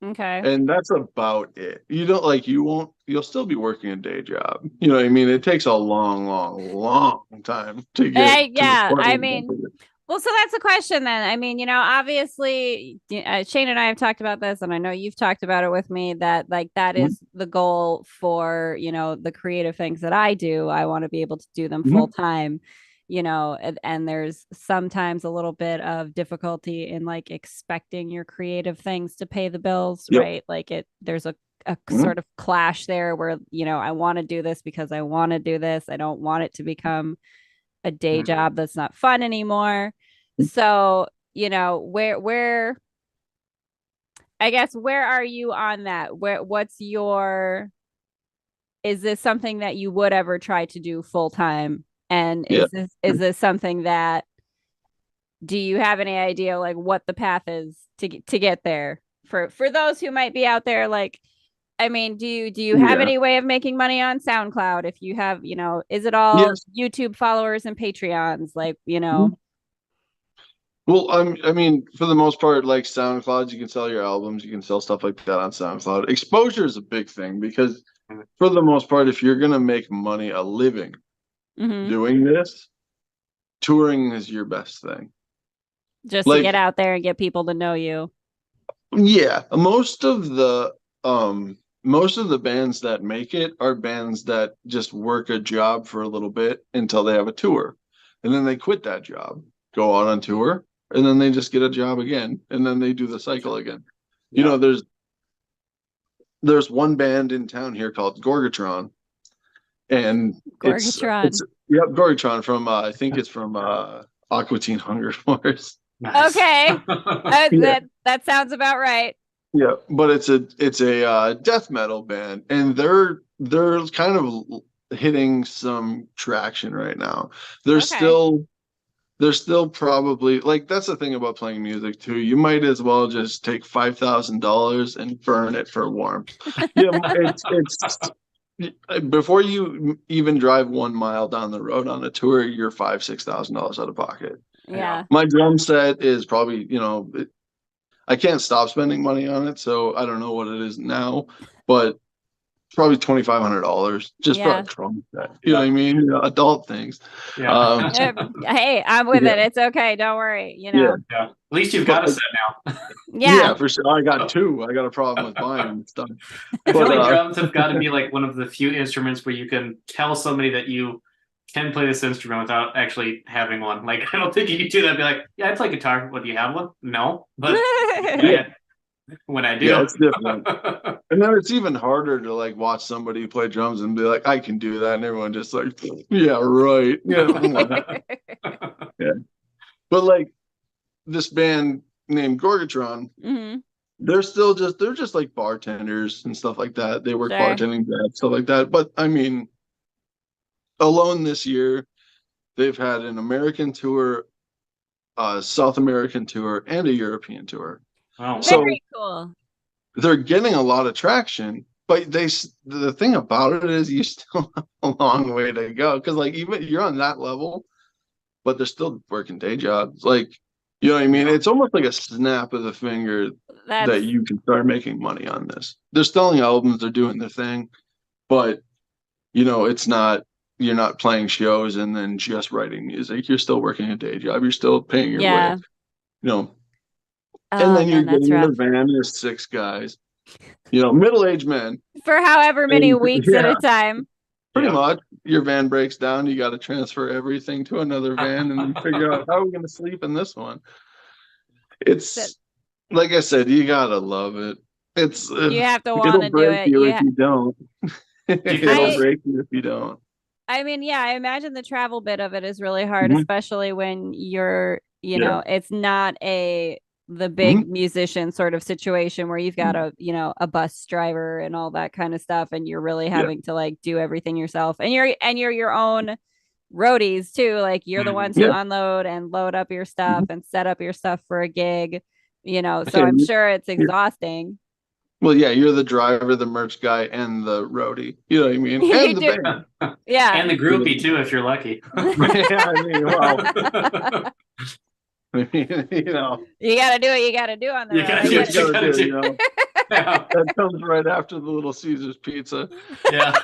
Okay. And that's about it. You don't like, you'll still be working a day job. You know what I mean? It takes a long time to get. I mean, well, so that's a question then. I mean, you know, obviously Shane and I have talked about this, and I know you've talked about it with me, that like that is the goal for, you know, the creative things that I do. I want to be able to do them full time, you know, and there's sometimes a little bit of difficulty in like expecting your creative things to pay the bills, right? Like there's a sort of clash there where, you know, I want to do this because I want to do this. I don't want it to become a day job that's not fun anymore. So, you know, where I guess, where are you on that? Is this something that you would ever try to do full time? And is this something that, do you have any idea like what the path is to get there for those who might be out there? Like, I mean, do you have any way of making money on SoundCloud? If you have, you know, is it all YouTube followers and Patreons? Like, you know. Well, I mean, for the most part, like SoundCloud, you can sell your albums, you can sell stuff like that on SoundCloud. Exposure is a big thing, because for the most part, if you're gonna make money, a living doing this, touring is your best thing. Just like, to get out there and get people to know you. Yeah, most of the bands that make it are bands that just work a job for a little bit until they have a tour, and then they quit that job, go out on tour, and then they just get a job again, and then they do the cycle again. You know, there's one band in town here called 𝓕𝓻𝓪𝓷𝓴𝓲'𝓼, and 𝓕𝓻𝓪𝓷𝓼 from I think it's from Aqua Teen Hunger Force. Nice. Okay. That sounds about right. Yeah, but it's a death metal band, and they're kind of hitting some traction right now. They're still probably, like, that's the thing about playing music too. You might as well just take $5,000 and burn it for warmth. It's before you even drive 1 mile down the road on a tour, you're $5,000-$6,000 out of pocket. Yeah. My drum set is probably, you know, I can't stop spending money on it, so I don't know what it is now, but probably $2,500 just for a drum set. You know what I mean? You know, adult things. Yeah. Hey, I'm with it. It's okay. Don't worry. You know. Yeah. At least you've got a set now. Yeah, for sure. I got two. I got a problem with buying stuff. I feel like drums have got to be like one of the few instruments where you can tell somebody that you can play this instrument without actually having one. Like, I don't think you can do that. Be like, yeah, I play guitar. What, do you have one? No, but when I do. Yeah, it's different. And then it's even harder to like watch somebody play drums and be like, I can do that. And everyone just like, yeah, right. Yeah. Yeah. But like this band named 𝓕𝓻𝓪𝓷𝓴𝓲'𝓼, they're just like bartenders and stuff like that. They work bartending jobs, stuff like that. But I mean, alone this year, they've had an American tour, a South American tour, and a European tour. Oh, so very cool. They're getting a lot of traction, but the thing about it is you still have a long way to go, because like even you're on that level, but they're still working day jobs. Like, you know what I mean? It's almost like a snap of the finger that you can start making money on this. They're selling albums, they're doing their thing, but you know, it's not, you're not playing shows and then just writing music. You're still working a day job. You're still paying your way. You know. And then you're getting in a van, there's 6 guys, you know, middle-aged men. For however many weeks at a time. Pretty much. Your van breaks down, you got to transfer everything to another van and figure out how are we going to sleep in this one. It's, like I said, you got to love it. It's you have to want to do it. If you don't. It'll break you if you don't. I mean, yeah, I imagine the travel bit of it is really hard, especially when you're, you know, it's not the big musician sort of situation where you've got a bus driver and all that kind of stuff, and you're really having to like do everything yourself, and you're your own roadies too. Like you're the ones who unload and load up your stuff and set up your stuff for a gig, you know. So I'm sure it's exhausting. Well, yeah, you're the driver, the merch guy, and the roadie. You know what I mean? And the band. Yeah, and the groupie too, if you're lucky. I mean, well. You know, you gotta do what you gotta do on the road. You know? That comes right after the Little Caesars pizza. Yeah.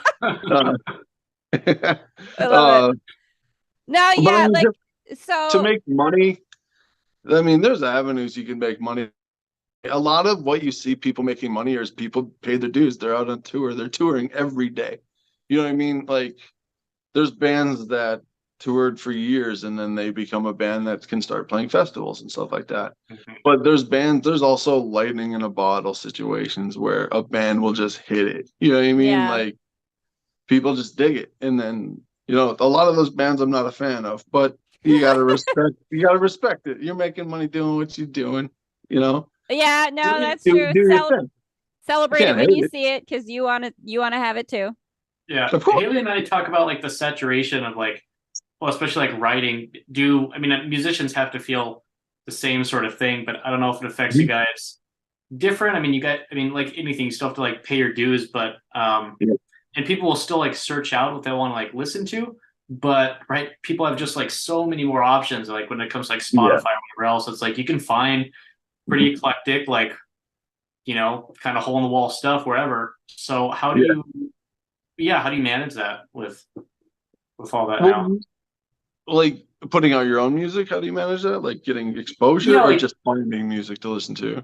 No, yeah, like so to make money. I mean, there's avenues you can make money. A lot of what you see people making money is people pay their dues. They're out on tour. They're touring every day. You know what I mean? Like, there's bands that toured for years and then they become a band that can start playing festivals and stuff like that. But there's also lightning in a bottle situations where a band will just hit it. You know what I mean? Like, people just dig it. And then, you know, a lot of those bands I'm not a fan of, but you gotta respect it. You're making money doing what you're doing, you know? Yeah, no, that's true. Celebrate it when you see it, because you want to have it too. Yeah, Haleigh and I talk about like the saturation of like, well, especially like writing. I mean, musicians have to feel the same sort of thing, but I don't know if it affects you guys different. I mean, like anything, you still have to like pay your dues, but and people will still like search out what they want to like listen to. But people have just like so many more options. Like when it comes to like Spotify or whatever else, it's like you can find pretty eclectic, like, you know, kind of hole in the wall stuff wherever. So how do you manage that with all that now? Like putting out your own music, how do you manage that? Like getting exposure or just finding music to listen to?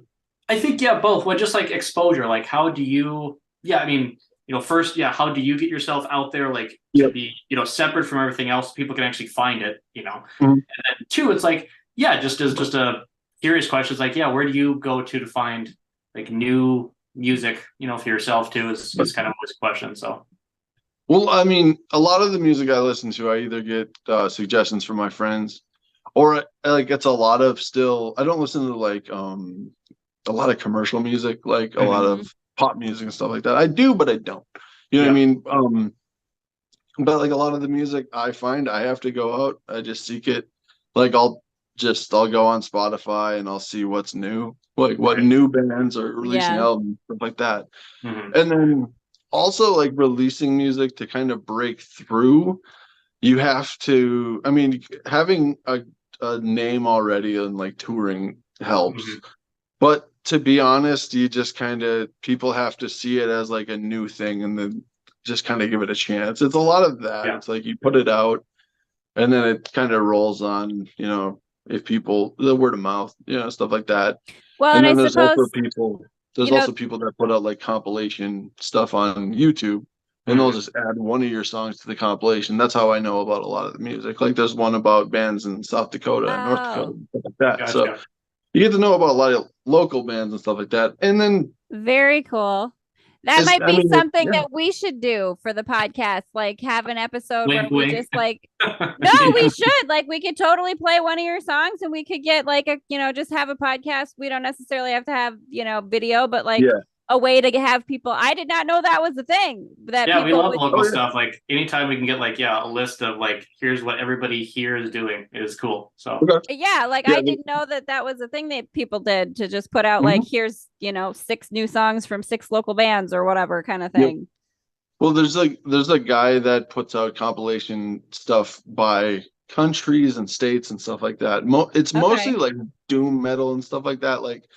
I think both. Well, just like exposure. Like how do you I mean, you know, first, how do you get yourself out there, like to be, you know, separate from everything else, people can actually find it, you know. And then 2, it's like, just as just a curious question, it's like, where do you go to find like new music, you know, for yourself too, is kind of always a question. So well, I mean, a lot of the music I listen to, I either get suggestions from my friends, or like it's a lot of I don't listen to like a lot of commercial music, like a lot of pop music and stuff like that. I do, but I don't. You know what I mean? But like a lot of the music I find, I have to go out. I just seek it. Like I'll go on Spotify and I'll see what's new, like what new bands are releasing albums, stuff like that. And then also like releasing music to kind of break through, you have to, I mean, having a name already and like touring helps. But to be honest, you just kind of, people have to see it as like a new thing and then just kind of give it a chance. It's a lot of that. It's like you put it out and then it kind of rolls on, you know, if people, the word of mouth, you know, stuff like that. Well, and I suppose there's also people that put out like compilation stuff on YouTube, and they'll just add one of your songs to the compilation. That's how I know about a lot of the music. Like there's one about bands in South Dakota and North Dakota, stuff like that. So You get to know about a lot of local bands and stuff like that. And then very cool. That might be something that we should do for the podcast, like have an episode where we just like, no, we should, like, we could totally play one of your songs and we could get like a, just have a podcast. We don't necessarily have to have, video, but like a way to have people. I did not know that was a thing. That we love local stuff. Like anytime we can get like a list of like, here's what everybody here is doing is cool. So I didn't know that was a thing that people did, to just put out like, here's 6 new songs from 6 local bands or whatever kind of thing. Well, there's a guy that puts out compilation stuff by countries and states and stuff like that. It's mostly like doom metal and stuff like that, like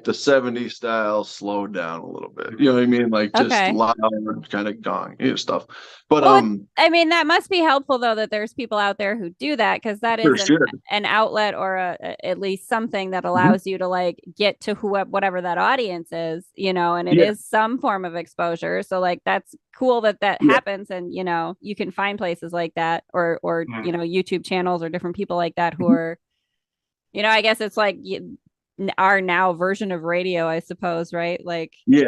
the 70s style, slowed down a little bit. You know what I mean? Like just loud and kind of gong stuff. But I mean, that must be helpful though, that there's people out there who do that, because that is an outlet, or at least something that allows you to like get to whatever that audience is, and it is some form of exposure. So like that's cool that happens, and you can find places like that, or YouTube channels or different people like that who are, I guess it's like our now version of radio, I suppose, right? Like, you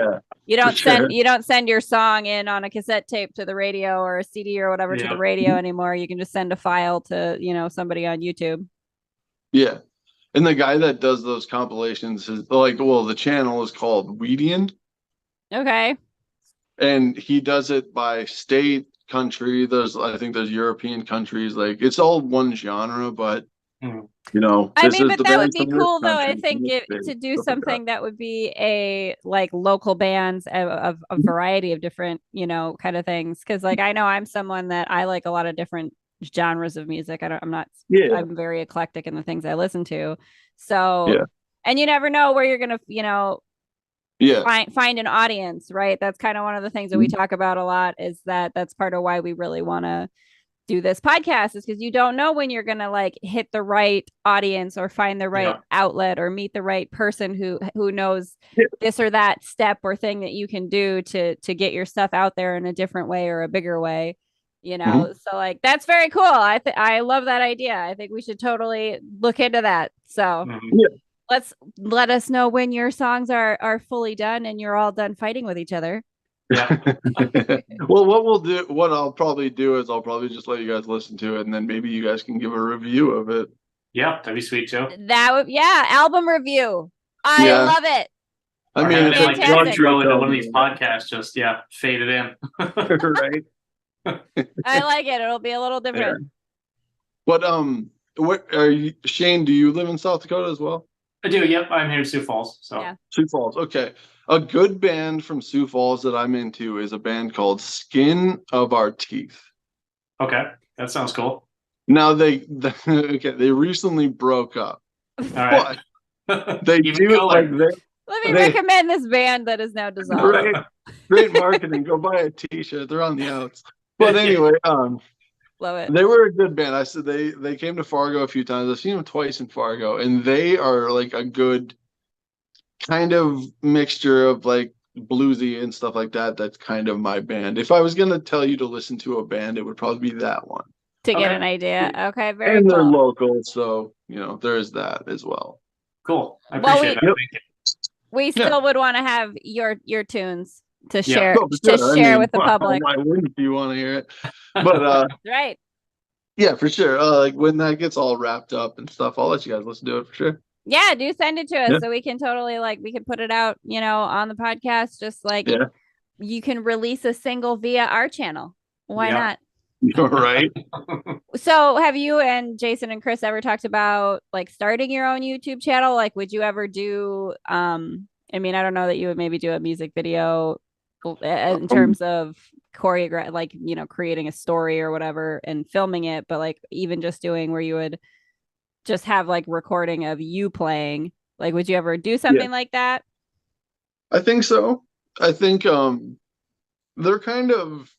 don't send your song in on a cassette tape to the radio, or a CD or whatever to the radio anymore. You can just send a file to somebody on YouTube. Yeah, and the guy that does those compilations is like, well, the channel is called 𝓕𝓻𝓪𝓷𝓴𝓲'. Okay. And he does it by state, country. I think there's European countries. Like it's all one genre, but I mean, but that would be cool though. I think to do something that would be a like local bands of a variety of different, kind of things. Because like I know I'm someone that I like a lot of different genres of music. I'm very eclectic in the things I listen to. So and you never know where you're gonna find an audience, right? That's kind of one of the things that we talk about a lot, is that's part of why we really want to do this podcast, is because you don't know when you're gonna like hit the right audience, or find the right outlet, or meet the right person who knows this or that step or thing that you can do to get your stuff out there in a different way, or a bigger way, so like that's very cool. I love that idea. I think we should totally look into that. So let us know when your songs are fully done and you're all done fighting with each other. Well, what I'll probably do is I'll probably just let you guys listen to it, and then maybe you guys can give a review of it. Yeah, that'd be sweet too. That would, album review. I love it. I mean, it's like your intro into one of these podcasts, just fade it in. Right. I like it. It'll be a little different. But what are you, Shane? Do you live in South Dakota as well? I do. Yep, I'm here in Sioux Falls. So Sioux Falls. Okay. A good band from Sioux Falls that I'm into is a band called Skin of Our Teeth. Okay, that sounds cool. Now they recently broke up. All right. But they do it like this. Let me recommend this band that is now dissolved. Great marketing. Go buy a T-shirt. They're on the outs. But anyway, love it. They were a good band. I said they came to Fargo a few times. I've seen them twice in Fargo, and they are like a good kind of mixture of like bluesy and stuff like that. That's kind of my band. If I was gonna tell you to listen to a band, it would probably be that one. To get an idea. Okay, very and cool. They're local, so there's that as well. Cool. I appreciate that. We still would want to have your tunes to share with the public. Why wouldn't you want to hear it? But right. Yeah, for sure. Like when that gets all wrapped up and stuff, I'll let you guys listen to it for sure. Yeah, do send it to us so we can totally we can put it out, on the podcast. Just like you can release a single via our channel. Why not? You're right. So have you and Jason and Chris ever talked about like starting your own YouTube channel? Like, would you ever do, I mean, I don't know that you would maybe do a music video in terms of choreograph, like, creating a story or whatever and filming it, but like even just doing where you would just have like recording of you playing, like, would you ever do something like that? I think so. I think they're kind of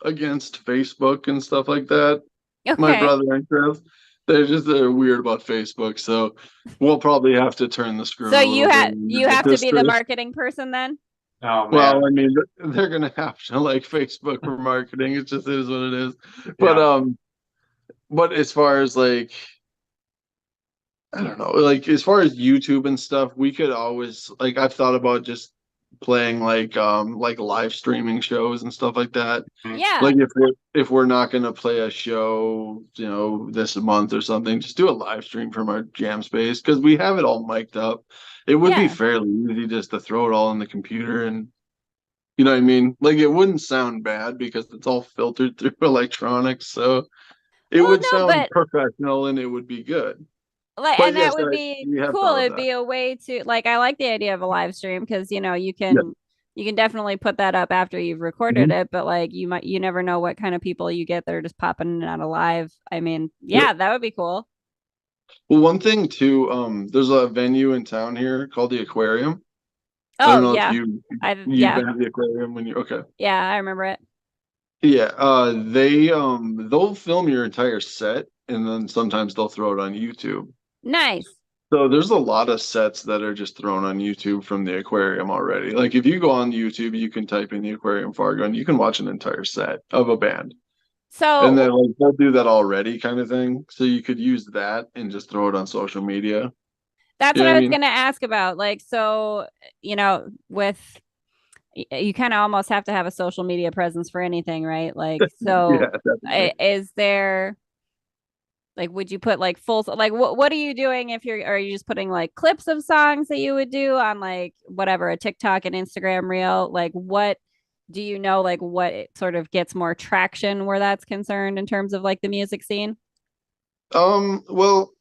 against Facebook and stuff like that. Okay. My brother and Chris, they're weird about Facebook, so we'll probably have to turn the screw. So you have to be the marketing person then? Oh, man. Well, I mean, they're gonna have to like Facebook for marketing. It just is what it is. But as far as like I don't know, like as far as YouTube and stuff, we could always like I've thought about just playing like live streaming shows and stuff like that. Yeah. Like if we're not gonna play a show, this month or something, just do a live stream from our jam space because we have it all mic'd up. It would be Yeah. fairly easy just to throw it all in the computer and you know what I mean? Like it wouldn't sound bad because it's all filtered through electronics, so it Well, would no, sound but professional and it would be good. like, But and that yes, would be we have cool. thought of It'd that. be a way to like, I like the idea of a live stream because Yeah. you can definitely put that up after you've recorded Mhm. it, but like you never know what kind of people you get that are just popping in and out of live. I mean, Yep. yeah, that would be cool. Well, one thing too, there's a venue in town here called the Aquarium. I Oh don't know if yeah. you've been to the aquarium when you okay. Yeah, I remember it. Yeah, they'll film your entire set and then sometimes they'll throw it on YouTube. Nice. So there's a lot of sets that are just thrown on YouTube from the aquarium already. Like if you go on YouTube, you can type in the aquarium Fargo and you can watch an entire set of a band. And then So like they'll do that already kind of thing. So you could use that and just throw it on social media. that's You what know what I I was mean? gonna ask about. Like, so with you kind of almost have to have a social media presence for anything, right? Like, Yeah, so definitely. is there like would you put like full like what are you doing if are you just putting like clips of songs that you would do on like whatever a TikTok and Instagram reel? Like what do you know like what sort of gets more traction where that's concerned in terms of like the music scene? Well,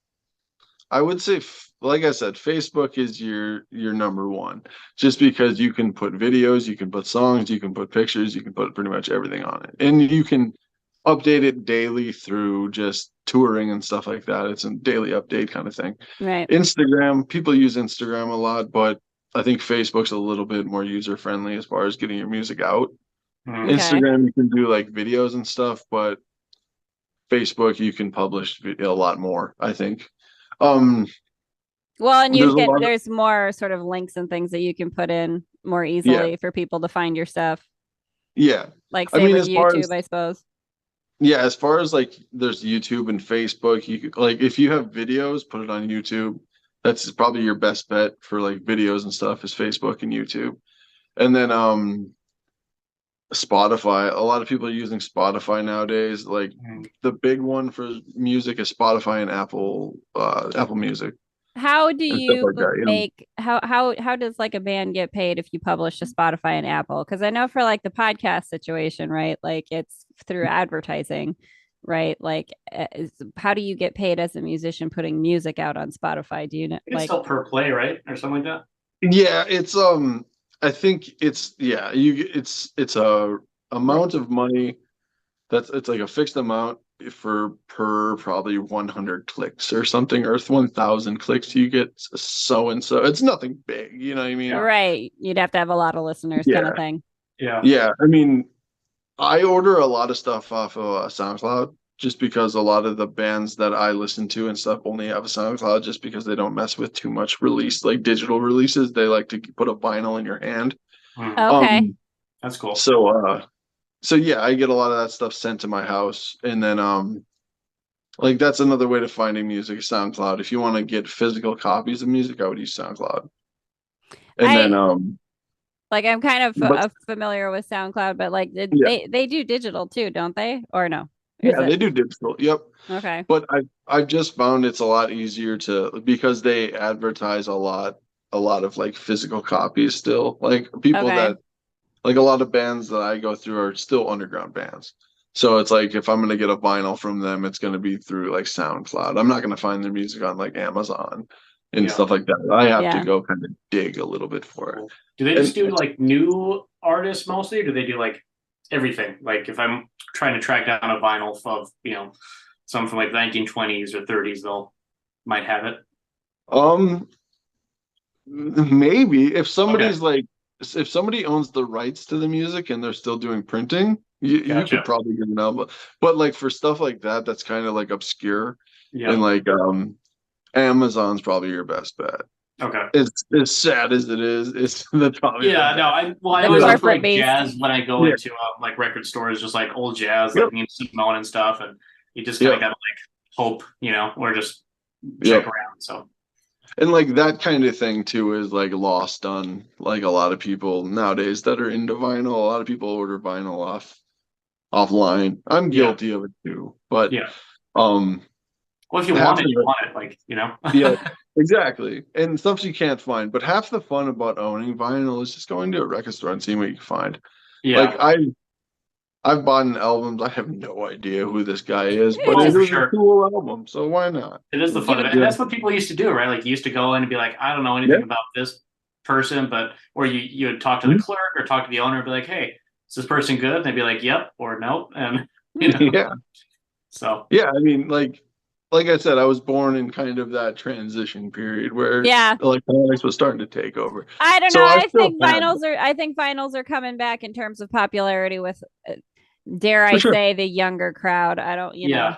I would say, like I said, Facebook is your number one, just because you can put videos, you can put songs, you can put pictures, you can put pretty much everything on it, and you can update it daily through just touring and stuff like that. It's a daily update kind of thing. Right. Instagram, people use Instagram a lot, but I think Facebook's a little bit more user friendly as far as getting your music out. Okay. Instagram, you can do like videos and stuff, but Facebook, you can publish a lot more, I think. Um, Well, and there's a lot of, there's more sort of links and things that you can put in more yeah, easily for people to find your stuff. yeah. Like I say mean, with as far YouTube, as I suppose. yeah, as far as like there's YouTube and Facebook, like if you have videos, put it on YouTube. That's probably your best bet for like videos and stuff is Facebook and YouTube. And then Spotify. A lot of people are using Spotify nowadays. Like the big one for music is Spotify and Apple Music How do and stuff you like that. make how does like a band get paid if you publish to Spotify and Apple? Because I know for like the podcast situation, right? Like it's through advertising, right? Like how do you get paid as a musician putting music out on Spotify? Do you know It's like still per play, right? Or something like that. Yeah, it's I think it's yeah, it's a amount of money it's like a fixed amount for per probably 100 clicks or something, or 1,000 clicks you get so and so. It's nothing big, you know what I mean? right? You'd have to have a lot of listeners kind of Yeah. thing. Yeah. Yeah, I mean, I order a lot of stuff off of SoundCloud just because a lot of the bands that I listen to and stuff only have a SoundCloud just because they don't mess with too much release, like digital releases. They like to put a vinyl in your hand. Okay. That's cool. So yeah, I get a lot of that stuff sent to my house, and then like that's another way to finding music is SoundCloud. If you want to get physical copies of music, I would use SoundCloud. And then I like I'm kind of but familiar with SoundCloud, but like yeah, they do digital too, don't they? Or no? Is yeah, it they do digital. Yep. okay? But I've just found it's a lot easier to because they advertise a lot of like physical copies still. Like people Okay. that like a lot of bands that I go through are still underground bands. So it's like if I'm gonna get a vinyl from them, it's gonna be through like SoundCloud. I'm not gonna find their music on like Amazon and stuff like that. I have to Yeah. go kind of dig a little bit for it. Do they just do like new artists mostly, or do they do like everything? Like if I'm trying to track down a vinyl of some from like 1920s or 30s, they'll might have it. Maybe if somebody's Okay. like if somebody owns the rights to the music and they're still doing printing, you Gotcha. could probably get an album. But like for stuff like that, that's kind of like obscure Yeah. and like Amazon's probably your best bet. Okay. It's as sad as it is. It's the probably Yeah, the no, best. I The always look for corporate like based. jazz when I go Yeah. into like record stores, just like old jazz, Yep. like Nina Simone and stuff, and you just kind of Yep. gotta like hope, or just check around. So, and like that kind of thing too is like lost on like a lot of people nowadays that are into vinyl. A lot of people order vinyl offline. I'm guilty of it too, but well, if you want it, you want it, like, you know. Yeah, exactly. And stuff you can't find. But half the fun about owning vinyl is just going to a record store and seeing what you can find. Yeah. Like I've bought an album. I have no idea who this guy is, but it was a cool album, so why not? It is the fun of it. And that's what people used to do, right? Like, you used to go in and be like, I don't know anything about this person, but or you would talk to the clerk or talk to the owner and be like, hey, is this person good? And they'd be like, yep or nope. And you know. So I mean, like I said, I was born in kind of that transition period where electronics was starting to take over. I don't know. I think vinyls are coming back in terms of popularity with, dare I say, the younger crowd. I don't, you know,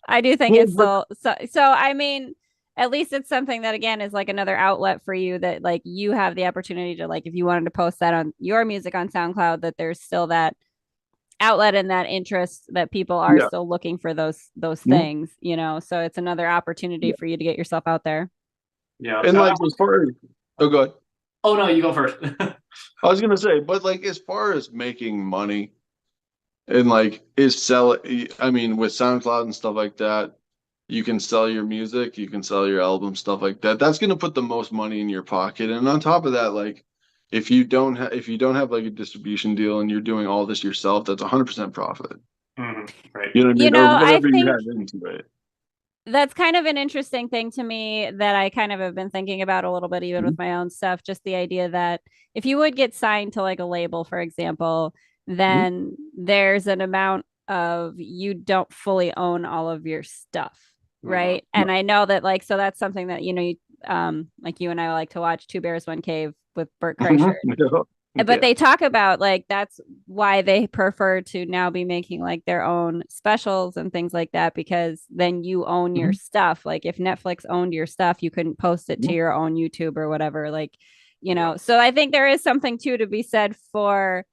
I do think it's still so. I mean, at least it's something that, again, is like another outlet for you, that like you have the opportunity to, like, if you wanted to post that on your music on SoundCloud, that there's still that outlet and that interest that people are still looking for those things, you know. So it's another opportunity for you to get yourself out there. Yeah. And like as far as go ahead. Oh no, you go first. I was gonna say, but like as far as making money and like with SoundCloud and stuff like that, you can sell your music, you can sell your album, stuff like that. That's gonna put the most money in your pocket. And on top of that, like if you don't have like a distribution deal and you're doing all this yourself, that's 100% profit. Mm-hmm. Right. You know what I mean? You know, I think you had into it. That's kind of an interesting thing to me that I kind of have been thinking about a little bit, even with my own stuff. Just the idea that if you would get signed to like a label, for example, then there's an amount of, you don't fully own all of your stuff. Right. And I know that, like, so that's something that, you know, like you and I like to watch Two Bears, One Cave with Bert Kreischer. But they talk about, like, that's why they prefer to now be making like their own specials and things like that, because then you own your stuff. Like if Netflix owned your stuff, you couldn't post it to your own YouTube or whatever, like, you know. So I think there is something too to be said for,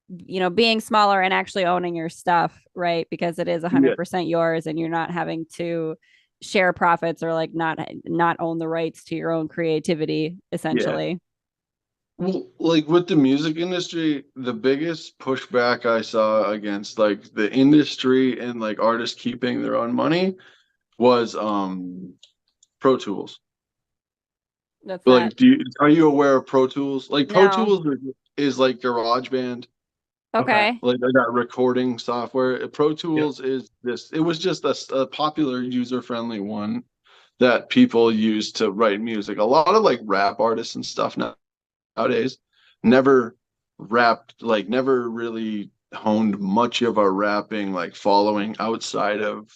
you know, being smaller and actually owning your stuff, right? Because it is 100% yours, and you're not having to share profits or like not own the rights to your own creativity, essentially. Well, like with the music industry, the biggest pushback I saw against like the industry and like artists keeping their own money was Pro Tools. That's like, are you aware of Pro Tools? Like Pro Tools is like GarageBand. Okay. Like they got recording software. Pro Tools is this. It was just a popular user-friendly one that people use to write music. A lot of like rap artists and stuff nowadays never really honed much of a rapping like following outside of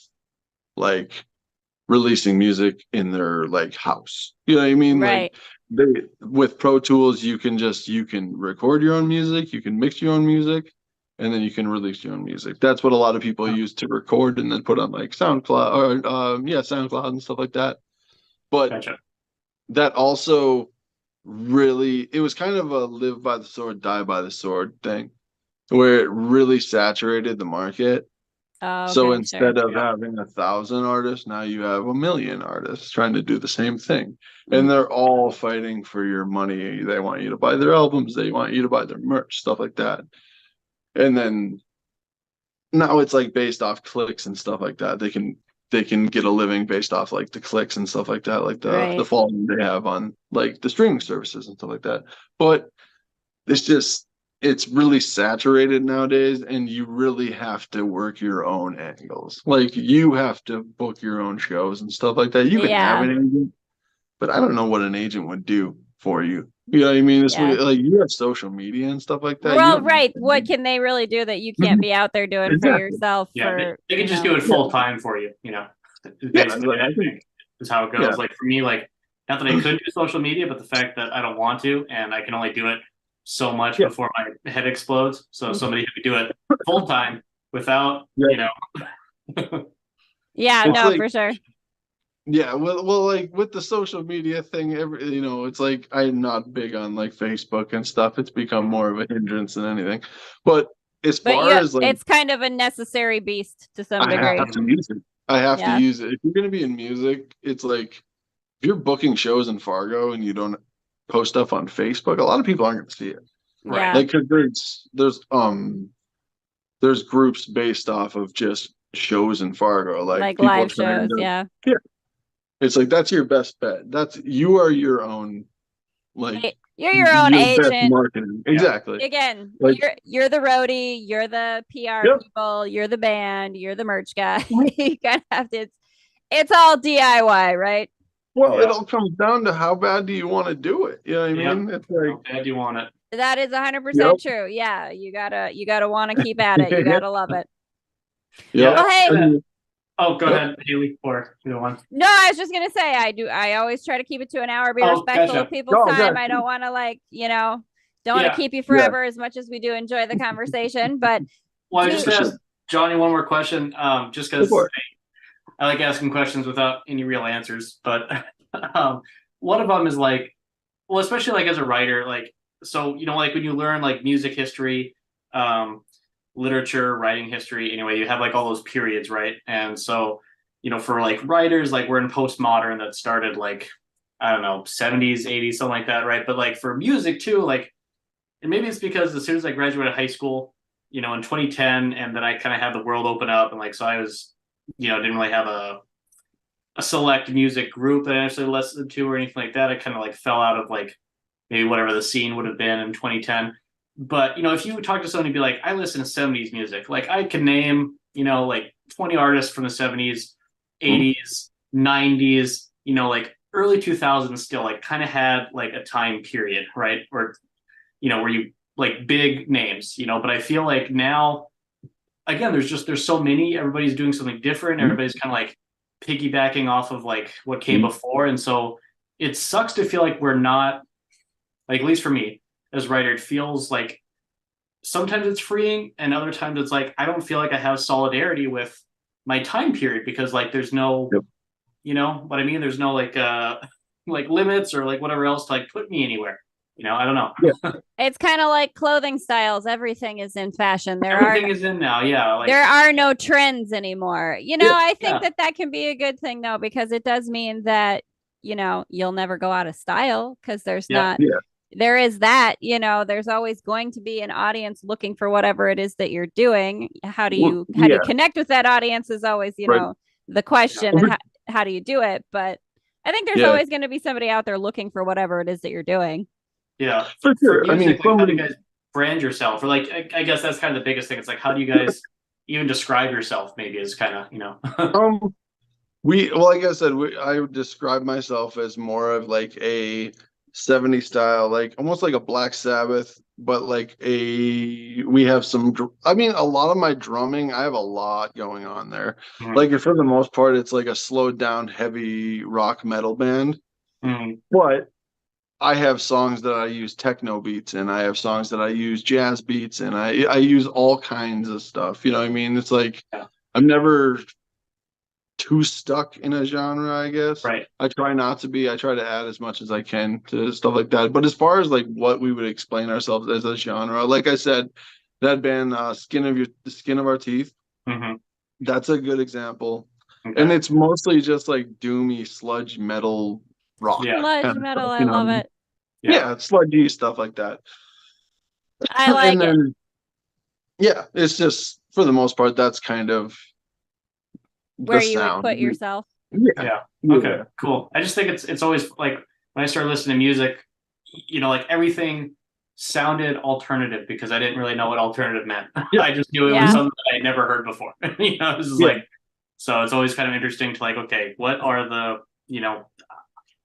like releasing music in their like house. You know what I mean? Right. Like with Pro Tools, you can record your own music, you can mix your own music, and then you can release your own music. That's what a lot of people use to record and then put on like SoundCloud or SoundCloud and stuff like that. But that also really, it was kind of a live by the sword, die by the sword thing, where it really saturated the market. So instead of having 1,000 artists, now you have 1 million artists trying to do the same thing. And they're all fighting for your money. They want you to buy their albums. They want you to buy their merch, stuff like that. And then now it's like based off clicks and stuff like that. They can get a living based off like the clicks and stuff like that, like the following they have on like the streaming services and stuff like that. But it's really saturated nowadays, and you really have to work your own angles. Like you have to book your own shows and stuff like that. You can have an agent, but I don't know what an agent would do for you. You know what I mean? Like you have social media and stuff like that. Well, right. What can they really do that you can't be out there doing for yourself? Yeah, they can just do it full time for you. You know, basically, I think is how it goes. Yeah. Like for me, like not that I could do social media, but the fact that I don't want to, and I can only do it so much before my head explodes. So somebody who could do it full time without, you know. For sure. Yeah, well, like with the social media thing, it's like I'm not big on like Facebook and stuff. It's become more of a hindrance than anything. But as far as like, it's kind of a necessary beast to some degree. I have to use it. I have to use it. If you're going to be in music, it's like if you're booking shows in Fargo and you don't post stuff on Facebook, a lot of people aren't going to see it. Right. Like, cause there's groups based off of just shows in Fargo, like people live shows. Yeah. It's like, that's your best bet. You are your own, like, you're your own agent. Marketing. Exactly. Again, like, you're the roadie, you're the PR people, you're the band, you're the merch guy. You kind of have to. It's all DIY, right? Well, it all comes down to how bad do you want to do it. You know what I mean? It's like, how bad do you want it? That is 100% true. Yeah, you gotta want to keep at it. You gotta love it. Yeah. Well, hey. Oh, go ahead, Haleigh, or either one. No, I was just gonna say I always try to keep it to an hour, be respectful of people's time. I don't want to don't want to keep you forever as much as we do enjoy the conversation. But I just asked Johnny one more question, just because I like asking questions without any real answers. But one of them is like, well, especially like as a writer, like, so like when you learn like music history, literature, writing history, anyway, you have like all those periods, right? And so for like writers, like we're in postmodern that started like, I don't know, 70s, 80s, something like that, right? But like for music too, like, and maybe it's because as soon as I graduated high school, in 2010, and then I kind of had the world open up, and like, so I was didn't really have a select music group that I actually listened to or anything like that. I kind of like fell out of like maybe whatever the scene would have been in 2010. But if you would talk to somebody and be like, I listen to 70s music, like I can name like 20 artists from the 70s, 80s, 90s, like early 2000s still like kind of had like a time period, right? Or where you like big names, but I feel like now, again, there's so many, everybody's doing something different, everybody's kind of like piggybacking off of like what came before, and so it sucks to feel like we're not, like, at least for me as a writer, it feels like sometimes it's freeing and other times it's like I don't feel like I have solidarity with my time period, because like there's no what I mean, there's no like limits or like whatever else to like put me anywhere. I don't know. It's kind of like clothing styles. Everything is in fashion. Everything is in now. Yeah. Like, there are no trends anymore. I think that can be a good thing though, because it does mean that, you'll never go out of style, because there's not, there is that, there's always going to be an audience looking for whatever it is that you're doing. How do you connect with that audience is always, the question, and how do you do it? But I think there's always going to be somebody out there looking for whatever it is that you're doing. Yeah, for sure. Music, I mean, like, how do you guys brand yourself? Or like, I guess that's kind of the biggest thing. It's like, how do you guys even describe yourself? Maybe is kind of, like I said, I would describe myself as more of like a 70s style, like almost like a Black Sabbath, but like we have some. I mean, a lot of my drumming, I have a lot going on there. Like, for the most part, it's like a slowed down, heavy rock metal band, but I have songs that I use techno beats, and I have songs that I use jazz beats, and I use all kinds of stuff. You know what I mean? It's like I'm never too stuck in a genre, I guess. Right. I try not to be. I try to add as much as I can to stuff like that. But as far as like what we would explain ourselves as a genre, like I said, that band, The Skin of Our Teeth, that's a good example. Okay. And it's mostly just like doomy sludge metal rock. Sludge metal, I love it. Yeah, sludgy stuff like that. I like it. Yeah, it's just, for the most part, that's kind of where you would put yourself. Yeah. Okay, cool. I just think it's always like when I started listening to music, like everything sounded alternative because I didn't really know what alternative meant. I just knew it was something that I'd never heard before. It was like, so it's always kind of interesting to like, okay, what are the,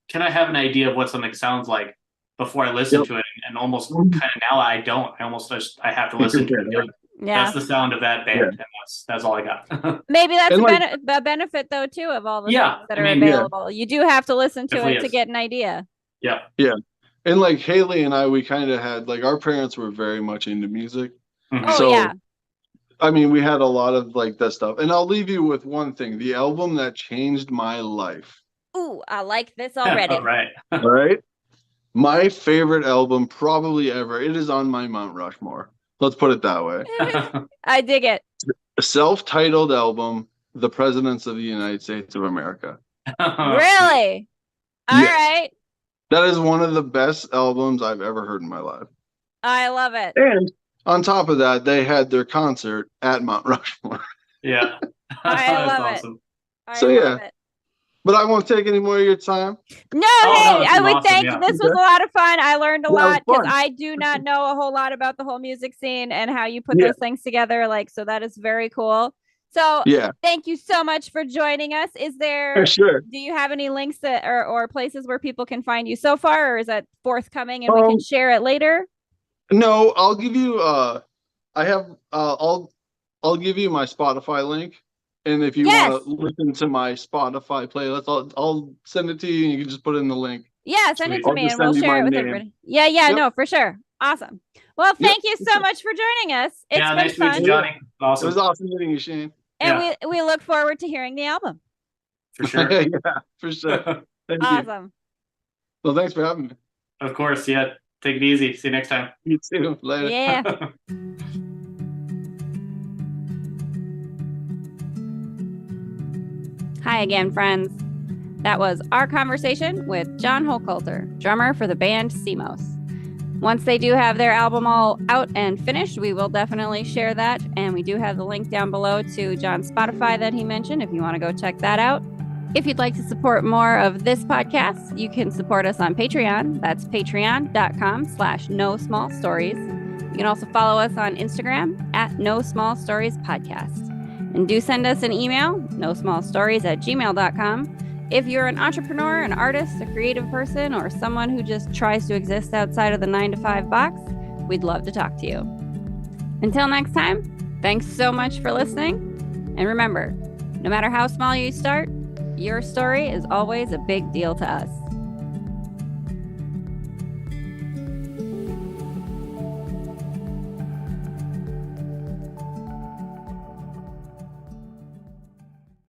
can I have an idea of what something sounds like before I listen to it? And almost kind of now I don't. I have to listen to it. That's the sound of that band, and that's all I got. Maybe that's a benefit though too of all the things that are available. You do have to listen to it to get an idea. Yeah. And like Haleigh and I, we kind of had, like, our parents were very much into music. I mean, we had a lot of like that stuff. And I'll leave you with one thing: the album that changed my life. Ooh, I like this already. All right. All right. My favorite album probably ever. It is on my Mount Rushmore. Let's put it that way. I dig it. A self-titled album the presidents of the United States of America. Really? All right. That is one of the best albums I've ever heard in my life. I love it. And on top of that, they had their concert at Mount Rushmore. Yeah. I love awesome. it. So, love it. But I won't take any more of your time. No, hey, I would awesome, thank you. This was a lot of fun. I learned a lot because fun. I do not know a whole lot about the whole music scene and how you put those things together. Like, so that is very cool. So thank you so much for joining us. Is there, sure. Do you have any links that or places where people can find you so far, or is that forthcoming and we can share it later? No, I'll give you, I'll give you my Spotify link. And if you want to listen to my Spotify playlist, I'll send it to you and you can just put it in the link. Yeah, send it to me and we'll share it with everybody. Yeah, no, for sure. Awesome. Well, thank you so much for joining us. It's been nice fun. to meet you, Johnny. Awesome. It was awesome meeting you, Shane. And we look forward to hearing the album. For sure. Yeah, for sure. Thank awesome. You. Well, thanks for having me. Of course, yeah. Take it easy. See you next time. You too. Later. Yeah. Hi again, friends. That was our conversation with Jon Hochhalter, drummer for the band Semos. Once they do have their album all out and finished, we will definitely share that. And we do have the link down below to Jon's Spotify that he mentioned if you want to go check that out. If you'd like to support more of this podcast, you can support us on Patreon. That's patreon.com/nosmallstories. You can also follow us on Instagram at @nosmallstoriespodcast. And do send us an email, nosmallstories@gmail.com. If you're an entrepreneur, an artist, a creative person, or someone who just tries to exist outside of the 9-to-5 box, we'd love to talk to you. Until next time, thanks so much for listening. And remember, no matter how small you start, your story is always a big deal to us.